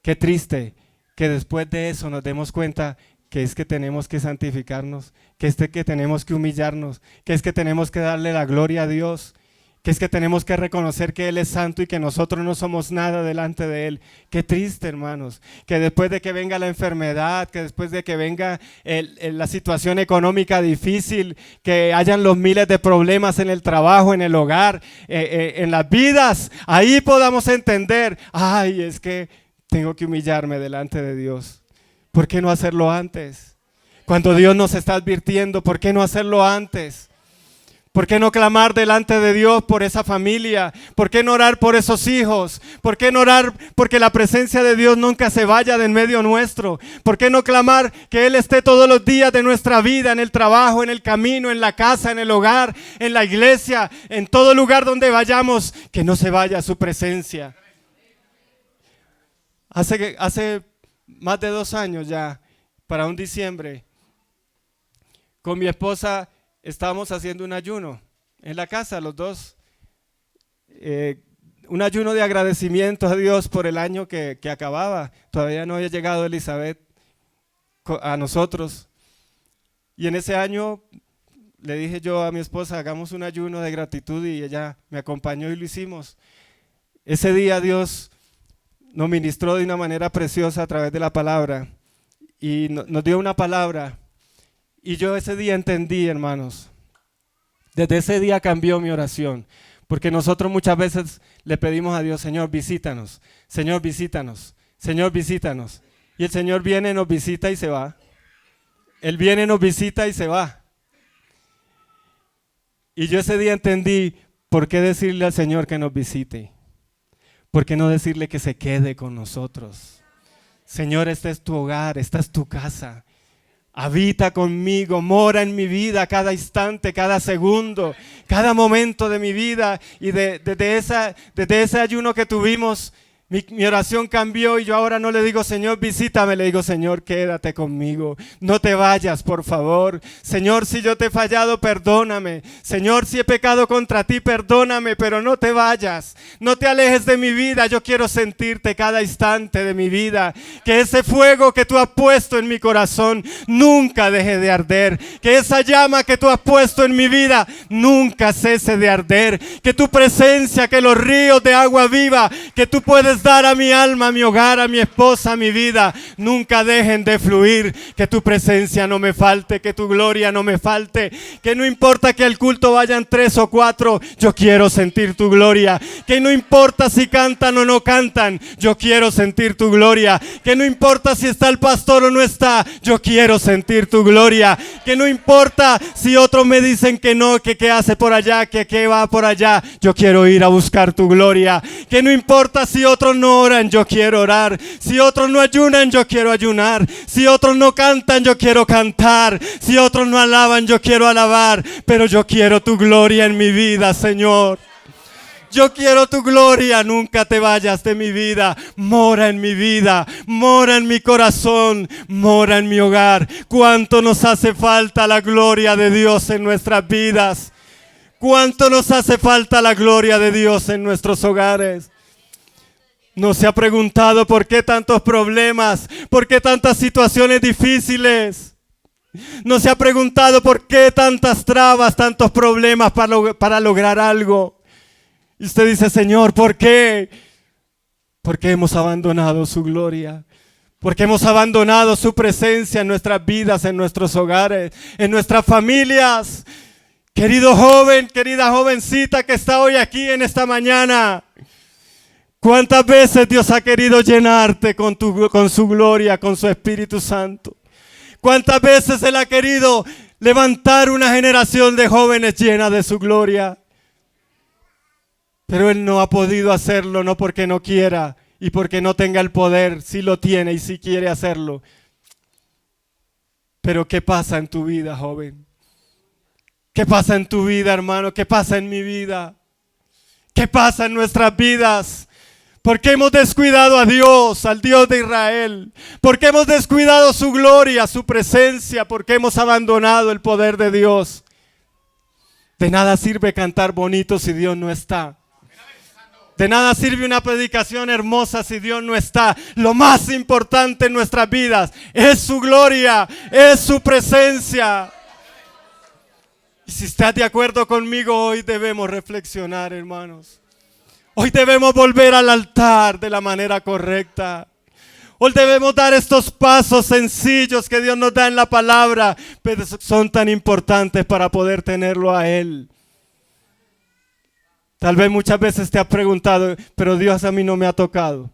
qué triste que después de eso nos demos cuenta que es que tenemos que santificarnos, que es que tenemos que humillarnos, que es que tenemos que darle la gloria a Dios, que es que tenemos que reconocer que Él es santo y que nosotros no somos nada delante de Él. Qué triste, hermanos, que después de que venga la enfermedad, que después de que venga la situación económica difícil, que hayan los miles de problemas en el trabajo, en el hogar, en las vidas, ahí podamos entender, ay, es que tengo que humillarme delante de Dios. ¿Por qué no hacerlo antes? Cuando Dios nos está advirtiendo, ¿por qué no hacerlo antes? ¿Por qué no clamar delante de Dios por esa familia? ¿Por qué no orar por esos hijos? ¿Por qué no orar porque la presencia de Dios nunca se vaya de en medio nuestro? ¿Por qué no clamar que Él esté todos los días de nuestra vida, en el trabajo, en el camino, en la casa, en el hogar, en la iglesia, en todo lugar donde vayamos, que no se vaya su presencia? Hace más de 2 años ya, para un diciembre, con mi esposa estábamos haciendo un ayuno en la casa, los dos. Un ayuno de agradecimiento a Dios por el año que acababa. Todavía no había llegado Elizabeth a nosotros. Y en ese año le dije yo a mi esposa, hagamos un ayuno de gratitud, y ella me acompañó y lo hicimos. Ese día Dios nos ministró de una manera preciosa a través de la palabra y nos dio una palabra, y yo ese día entendí, hermanos, desde ese día cambió mi oración, porque nosotros muchas veces le pedimos a Dios, Señor, visítanos, Señor, visítanos, Señor, visítanos, y el Señor viene, nos visita y se va. Él viene, nos visita y se va. Y yo ese día entendí por qué decirle al Señor que nos visite. ¿Por qué no decirle que se quede con nosotros? Señor, este es tu hogar, esta es tu casa. Habita conmigo, mora en mi vida cada instante, cada segundo, cada momento de mi vida. Y desde ese ayuno que tuvimos, mi oración cambió y yo ahora no le digo, Señor, visítame, le digo, Señor, quédate conmigo, no te vayas, por favor. Señor, si yo te he fallado, perdóname. Señor, si he pecado contra ti, perdóname, pero no te vayas, no te alejes de mi vida. Yo quiero sentirte cada instante de mi vida. Que ese fuego que tú has puesto en mi corazón nunca deje de arder. Que esa llama que tú has puesto en mi vida nunca cese de arder. Que tu presencia, que los ríos de agua viva que tú puedes dar a mi alma, a mi hogar, a mi esposa, a mi vida, nunca dejen de fluir. Que tu presencia no me falte, que tu gloria no me falte. Que no importa que al culto vayan 3 o 4, yo quiero sentir tu gloria. Que no importa si cantan o no cantan, yo quiero sentir tu gloria. Que no importa si está el pastor o no está, yo quiero sentir tu gloria. Que no importa si otros me dicen que no, que qué hace por allá, que qué va por allá, yo quiero ir a buscar tu gloria. Que no importa si otros no oran, yo quiero orar. Si otros no ayunan, yo quiero ayunar. Si otros no cantan, yo quiero cantar. Si otros no alaban, yo quiero alabar. Pero yo quiero tu gloria en mi vida, Señor. Yo quiero tu gloria, nunca te vayas de mi vida. Mora en mi vida, mora en mi corazón, mora en mi hogar. Cuánto nos hace falta la gloria de Dios en nuestras vidas. Cuánto nos hace falta la gloria de Dios en nuestros hogares. ¿No se ha preguntado por qué tantos problemas? ¿Por qué tantas situaciones difíciles? ¿No se ha preguntado por qué tantas trabas, tantos problemas para lograr algo? Y usted dice, Señor, ¿por qué? Porque hemos abandonado su gloria. Porque hemos abandonado su presencia en nuestras vidas, en nuestros hogares, en nuestras familias. Querido joven, querida jovencita que está hoy aquí en esta mañana. ¿Cuántas veces Dios ha querido llenarte con su gloria, con su Espíritu Santo? ¿Cuántas veces Él ha querido levantar una generación de jóvenes llena de su gloria? Pero Él no ha podido hacerlo, no porque no quiera y porque no tenga el poder. Sí lo tiene y sí quiere hacerlo. Pero ¿qué pasa en tu vida, joven? ¿Qué pasa en tu vida, hermano? ¿Qué pasa en mi vida? ¿Qué pasa en nuestras vidas? ¿Por qué hemos descuidado a Dios, al Dios de Israel? ¿Por qué hemos descuidado su gloria, su presencia? ¿Por qué hemos abandonado el poder de Dios? De nada sirve cantar bonito si Dios no está. De nada sirve una predicación hermosa si Dios no está. Lo más importante en nuestras vidas es su gloria, es su presencia. Y si estás de acuerdo conmigo, hoy debemos reflexionar, hermanos. Hoy debemos volver al altar de la manera correcta. Hoy debemos dar estos pasos sencillos que Dios nos da en la palabra, pero son tan importantes para poder tenerlo a Él. Tal vez muchas veces te has preguntado, pero Dios a mí no me ha tocado.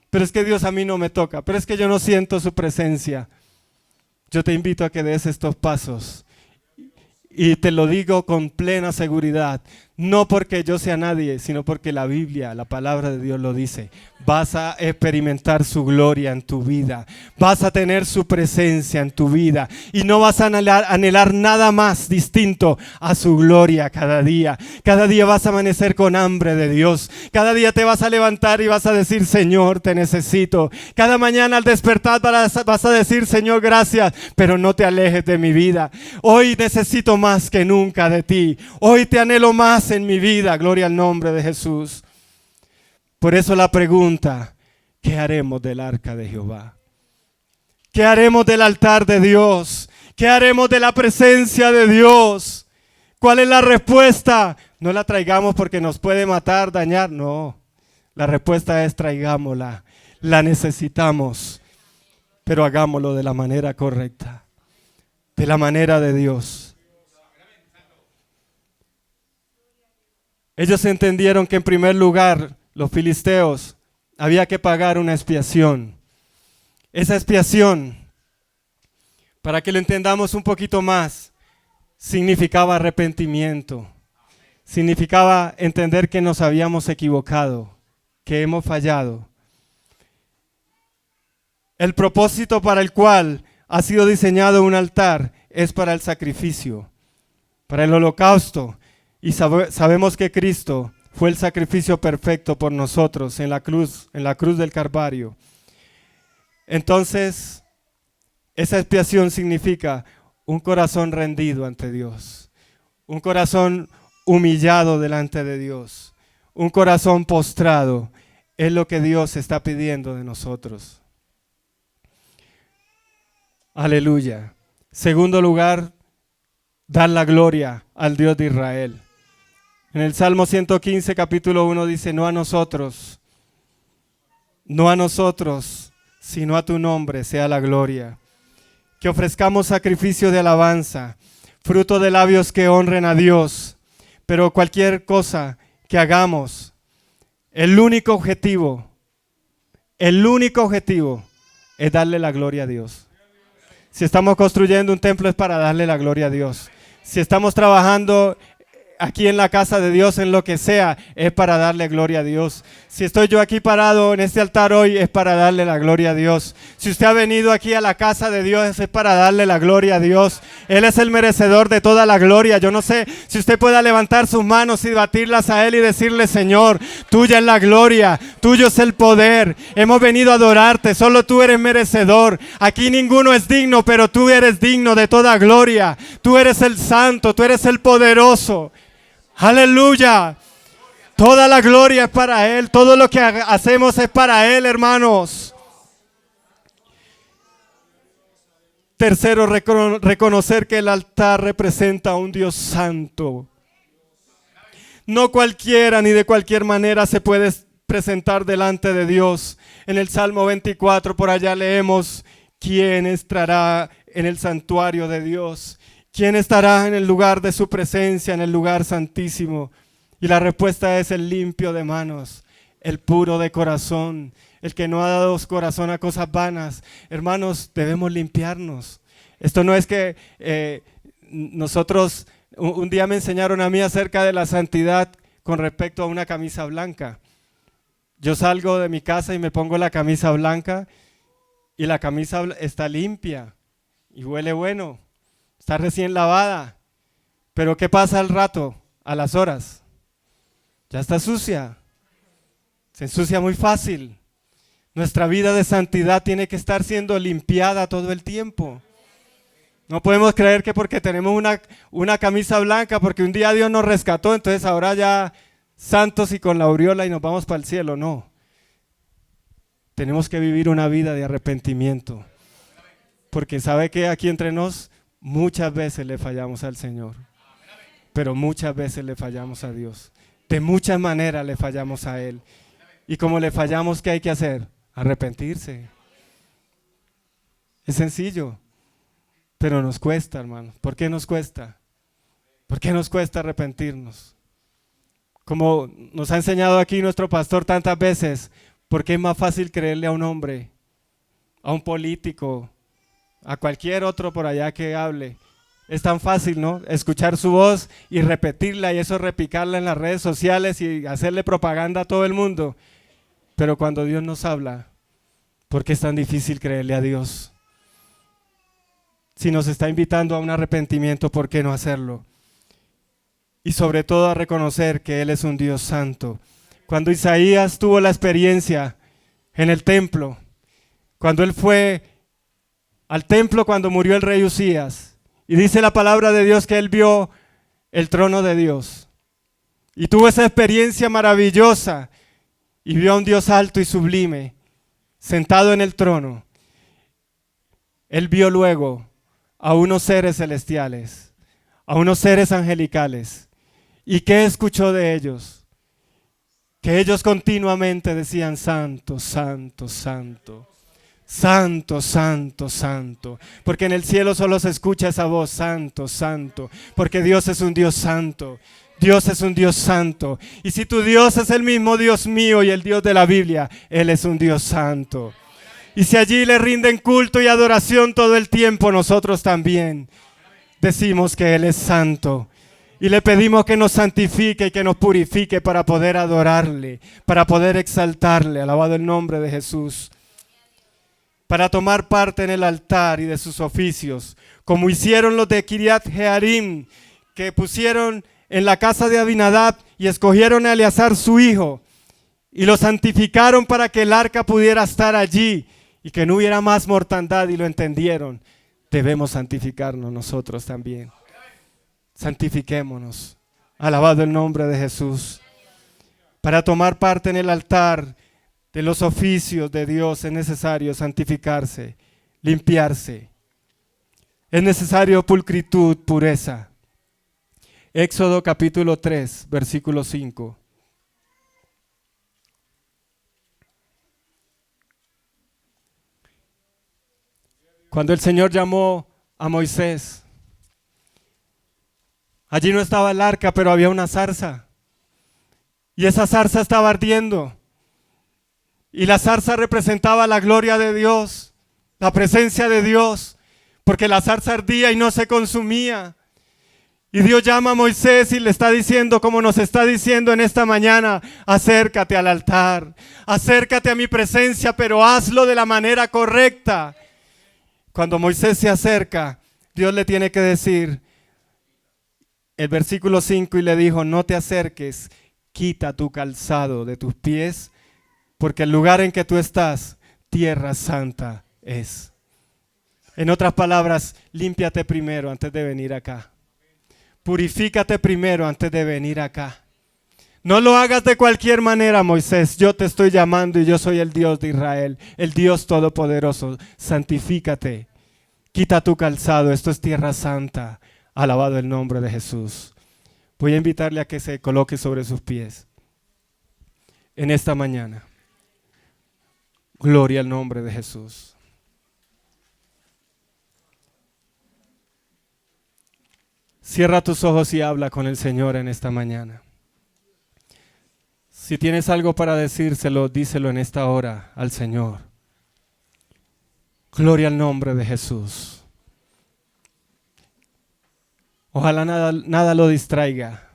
Pero es que Dios a mí no me toca. Pero es que yo no siento su presencia. Yo te invito a que des estos pasos. Y te lo digo con plena seguridad. No porque yo sea nadie, sino porque la Biblia, la palabra de Dios lo dice. Vas a experimentar su gloria en tu vida. Vas a tener su presencia en tu vida. Y no vas a anhelar nada más distinto a su gloria cada día. Cada día vas a amanecer con hambre de Dios. Cada día te vas a levantar y vas a decir, Señor, te necesito. Cada mañana al despertar vas a decir, Señor, gracias, pero no te alejes de mi vida. Hoy necesito más que nunca de ti. Hoy te anhelo más en mi vida, gloria al nombre de Jesús. Por eso la pregunta, ¿qué haremos del arca de Jehová? ¿Qué haremos del altar de Dios? ¿Qué haremos de la presencia de Dios? ¿Cuál es la respuesta? No la traigamos porque nos puede matar, dañar, no. La respuesta es traigámosla, la necesitamos, pero hagámoslo de la manera correcta, de la manera de Dios. Ellos entendieron que en primer lugar, los filisteos, había que pagar una expiación. Esa expiación, para que lo entendamos un poquito más, significaba arrepentimiento. significaba entender que nos habíamos equivocado, que hemos fallado. El propósito para el cual ha sido diseñado un altar es para el sacrificio, para el holocausto. Y sabemos que Cristo fue el sacrificio perfecto por nosotros en la cruz del Calvario. Entonces, esa expiación significa un corazón rendido ante Dios, un corazón humillado delante de Dios, un corazón postrado. Es lo que Dios está pidiendo de nosotros. Aleluya. Segundo lugar, dar la gloria al Dios de Israel. En el Salmo 115, capítulo 1 dice, no a nosotros, sino a tu nombre sea la gloria. Que ofrezcamos sacrificio de alabanza, fruto de labios que honren a Dios. Pero cualquier cosa que hagamos, el único objetivo es darle la gloria a Dios. Si estamos construyendo un templo es para darle la gloria a Dios. Si estamos trabajando aquí en la casa de Dios, en lo que sea, es para darle gloria a Dios. Si estoy yo aquí parado en este altar hoy, es para darle la gloria a Dios. Si usted ha venido aquí a la casa de Dios, es para darle la gloria a Dios. Él es el merecedor de toda la gloria. Yo no sé si usted pueda levantar sus manos y batirlas a Él y decirle, Señor, tuya es la gloria, tuyo es el poder. Hemos venido a adorarte, solo tú eres merecedor. Aquí ninguno es digno, pero tú eres digno de toda gloria. Tú eres el santo, tú eres el poderoso. Aleluya. Toda la gloria es para Él. Todo lo que hacemos es para Él, hermanos. Tercero, reconocer que el altar representa a un Dios santo. No cualquiera ni de cualquier manera se puede presentar delante de Dios. En el Salmo 24 por allá leemos, ¿quién estará en el santuario de Dios? ¿Quién estará en el lugar de su presencia, en el lugar santísimo? Y la respuesta es el limpio de manos, el puro de corazón, el que no ha dado su corazón a cosas vanas. Hermanos, debemos limpiarnos. Esto no es que nosotros, un día me enseñaron a mí acerca de la santidad con respecto a una camisa blanca. Yo salgo de mi casa y me pongo la camisa blanca y la camisa está limpia y huele bueno. Está recién lavada, pero ¿qué pasa al rato? A las horas. Ya está sucia. Se ensucia muy fácil. Nuestra vida de santidad tiene que estar siendo limpiada todo el tiempo. No podemos creer que porque tenemos una camisa blanca, porque un día Dios nos rescató, entonces ahora ya santos y con la aureola y nos vamos para el cielo. No. Tenemos que vivir una vida de arrepentimiento. Porque sabe que aquí entre nos muchas veces le fallamos al Señor, pero muchas veces le fallamos a Dios. De muchas maneras le fallamos a Él. Y como le fallamos, ¿qué hay que hacer? Arrepentirse. Es sencillo, pero nos cuesta, hermano. ¿Por qué nos cuesta? ¿Por qué nos cuesta arrepentirnos? Como nos ha enseñado aquí nuestro pastor tantas veces, porque es más fácil creerle a un hombre, a un político, a cualquier otro por allá que hable. Es tan fácil, ¿no? Escuchar su voz y repetirla y eso repicarla en las redes sociales y hacerle propaganda a todo el mundo. Pero cuando Dios nos habla, ¿por qué es tan difícil creerle a Dios? Si nos está invitando a un arrepentimiento, ¿por qué no hacerlo? Y sobre todo a reconocer que Él es un Dios santo. Cuando Isaías tuvo la experiencia en el templo, cuando él fue al templo cuando murió el rey Usías, y dice la palabra de Dios que él vio el trono de Dios y tuvo esa experiencia maravillosa y vio a un Dios alto y sublime sentado en el trono. Él vio luego a unos seres celestiales, a unos seres angelicales. ¿Y qué escuchó de ellos? Que ellos continuamente decían, santo, santo, santo. Santo, santo, santo, porque en el cielo solo se escucha esa voz, santo, santo, porque Dios es un Dios santo, Dios es un Dios santo, y si tu Dios es el mismo Dios mío y el Dios de la Biblia, Él es un Dios santo, y si allí le rinden culto y adoración todo el tiempo, nosotros también decimos que Él es santo, Y le pedimos que nos santifique y que nos purifique para poder adorarle, para poder exaltarle, alabado el nombre de Jesús. Para tomar parte en el altar y de sus oficios, como hicieron los de Kiriat Jearim, que pusieron en la casa de Abinadab y escogieron a Eleazar su hijo, y lo santificaron para que el arca pudiera estar allí y que no hubiera más mortandad, y lo entendieron. Debemos santificarnos nosotros también. Santifiquémonos, alabado el nombre de Jesús. Para tomar parte en el altar de los oficios de Dios es necesario santificarse, limpiarse. Es necesario pulcritud, pureza. Éxodo capítulo 3, versículo 5. Cuando el Señor llamó a Moisés, allí no estaba el arca, pero había una zarza. Y esa zarza estaba ardiendo. Y la zarza representaba la gloria de Dios, la presencia de Dios, porque la zarza ardía y no se consumía. Y Dios llama a Moisés y le está diciendo, como nos está diciendo en esta mañana: acércate al altar, acércate a mi presencia, pero hazlo de la manera correcta. Cuando Moisés se acerca, Dios le tiene que decir, el versículo 5, y le dijo: no te acerques, quita tu calzado de tus pies, porque el lugar en que tú estás, tierra santa es. En otras palabras, límpiate primero antes de venir acá. Purifícate primero antes de venir acá. No lo hagas de cualquier manera, Moisés. Yo te estoy llamando y yo soy el Dios de Israel, el Dios todopoderoso. Santifícate. Quita tu calzado. Esto es tierra santa. Alabado el nombre de Jesús. Voy a invitarle a que se coloque sobre sus pies en esta mañana. Gloria al nombre de Jesús. Cierra tus ojos y habla con el Señor en esta mañana. Si tienes algo para decírselo, díselo en esta hora al Señor. Gloria al nombre de Jesús. Ojalá nada lo distraiga.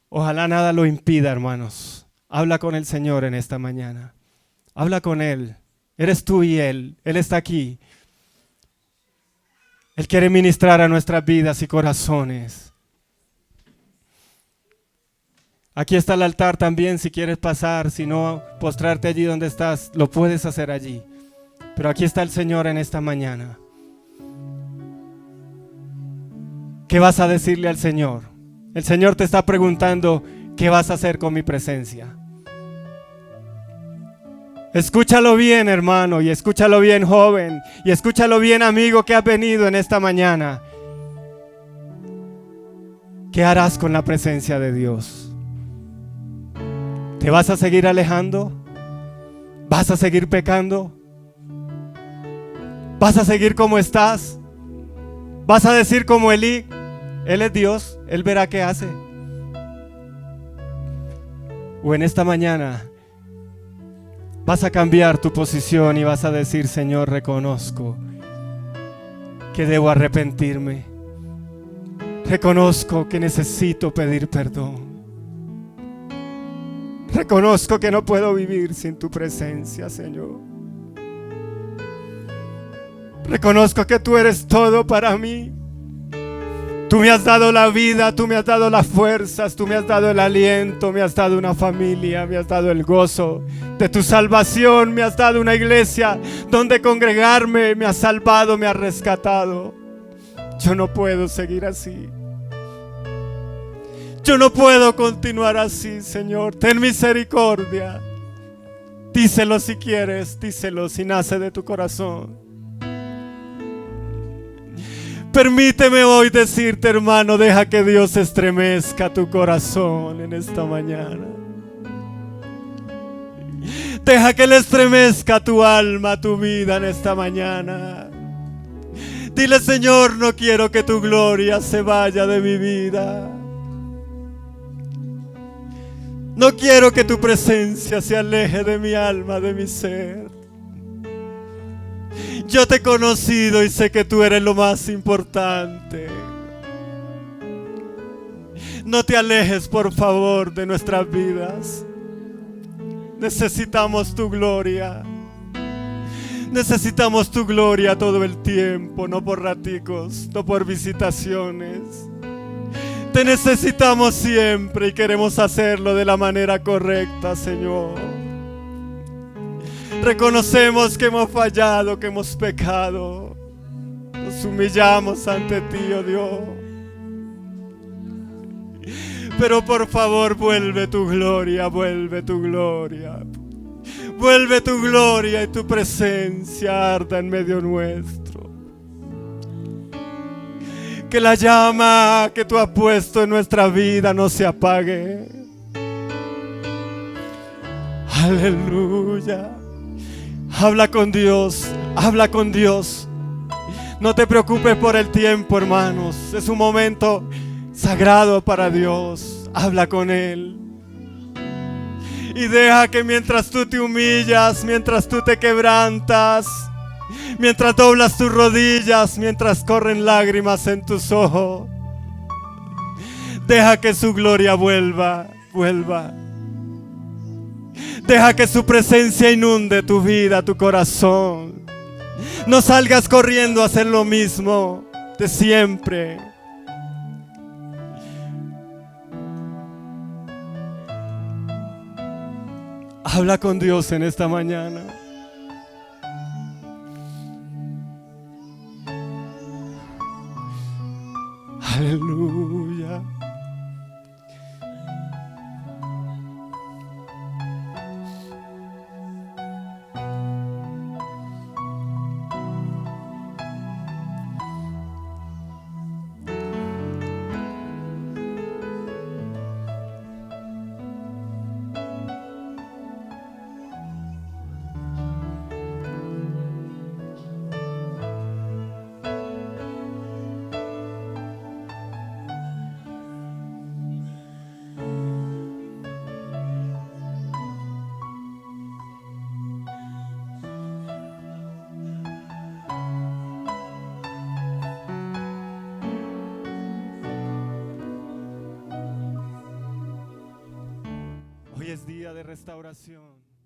Ojalá nada lo impida, hermanos. Habla con el Señor en esta mañana. Habla con Él. Eres tú y Él. Él está aquí. Él quiere ministrar a nuestras vidas y corazones. Aquí está el altar también, si quieres pasar, si no, postrarte allí donde estás, lo puedes hacer allí. Pero aquí está el Señor en esta mañana. ¿Qué vas a decirle al Señor? El Señor te está preguntando, ¿qué vas a hacer con mi presencia? Escúchalo bien, hermano, y escúchalo bien, joven, y escúchalo bien, amigo, que has venido en esta mañana. ¿Qué harás con la presencia de Dios? ¿Te vas a seguir alejando? ¿Vas a seguir pecando? ¿Vas a seguir como estás? ¿Vas a decir como Elí? Él es Dios, Él verá qué hace. O en esta mañana vas a cambiar tu posición y vas a decir: Señor, reconozco que debo arrepentirme. Reconozco que necesito pedir perdón. Reconozco que no puedo vivir sin tu presencia, Señor. Reconozco que tú eres todo para mí. Tú me has dado la vida, tú me has dado las fuerzas, tú me has dado el aliento, me has dado una familia, me has dado el gozo de tu salvación, me has dado una iglesia donde congregarme, me has salvado, me has rescatado. Yo no puedo seguir así. Yo no puedo continuar así, Señor. Ten misericordia. Díselo si quieres, díselo si nace de tu corazón. Permíteme hoy decirte, hermano, deja que Dios estremezca tu corazón en esta mañana. Deja que Él estremezca tu alma, tu vida en esta mañana. Dile: Señor, no quiero que tu gloria se vaya de mi vida. No quiero que tu presencia se aleje de mi alma, de mi ser. Yo te he conocido y sé que tú eres lo más importante. No te alejes, por favor, de nuestras vidas. Necesitamos tu gloria. Necesitamos tu gloria todo el tiempo, no por raticos, no por visitaciones. Te necesitamos siempre y queremos hacerlo de la manera correcta, Señor. Reconocemos que hemos fallado, que hemos pecado. Nos humillamos ante ti, oh Dios. Pero por favor, vuelve tu gloria, vuelve tu gloria. Vuelve tu gloria y tu presencia arda en medio nuestro. Que la llama que tú has puesto en nuestra vida no se apague. Aleluya. Habla con Dios, habla con Dios. No te preocupes por el tiempo, hermanos. Es un momento sagrado para Dios. Habla con Él. Y deja que mientras tú te humillas, mientras tú te quebrantas, mientras doblas tus rodillas, mientras corren lágrimas en tus ojos, deja que su gloria vuelva. Deja que su presencia inunde tu vida, tu corazón. No salgas corriendo a hacer lo mismo de siempre. Habla con Dios en esta mañana. Aleluya. Hoy es día de restauración.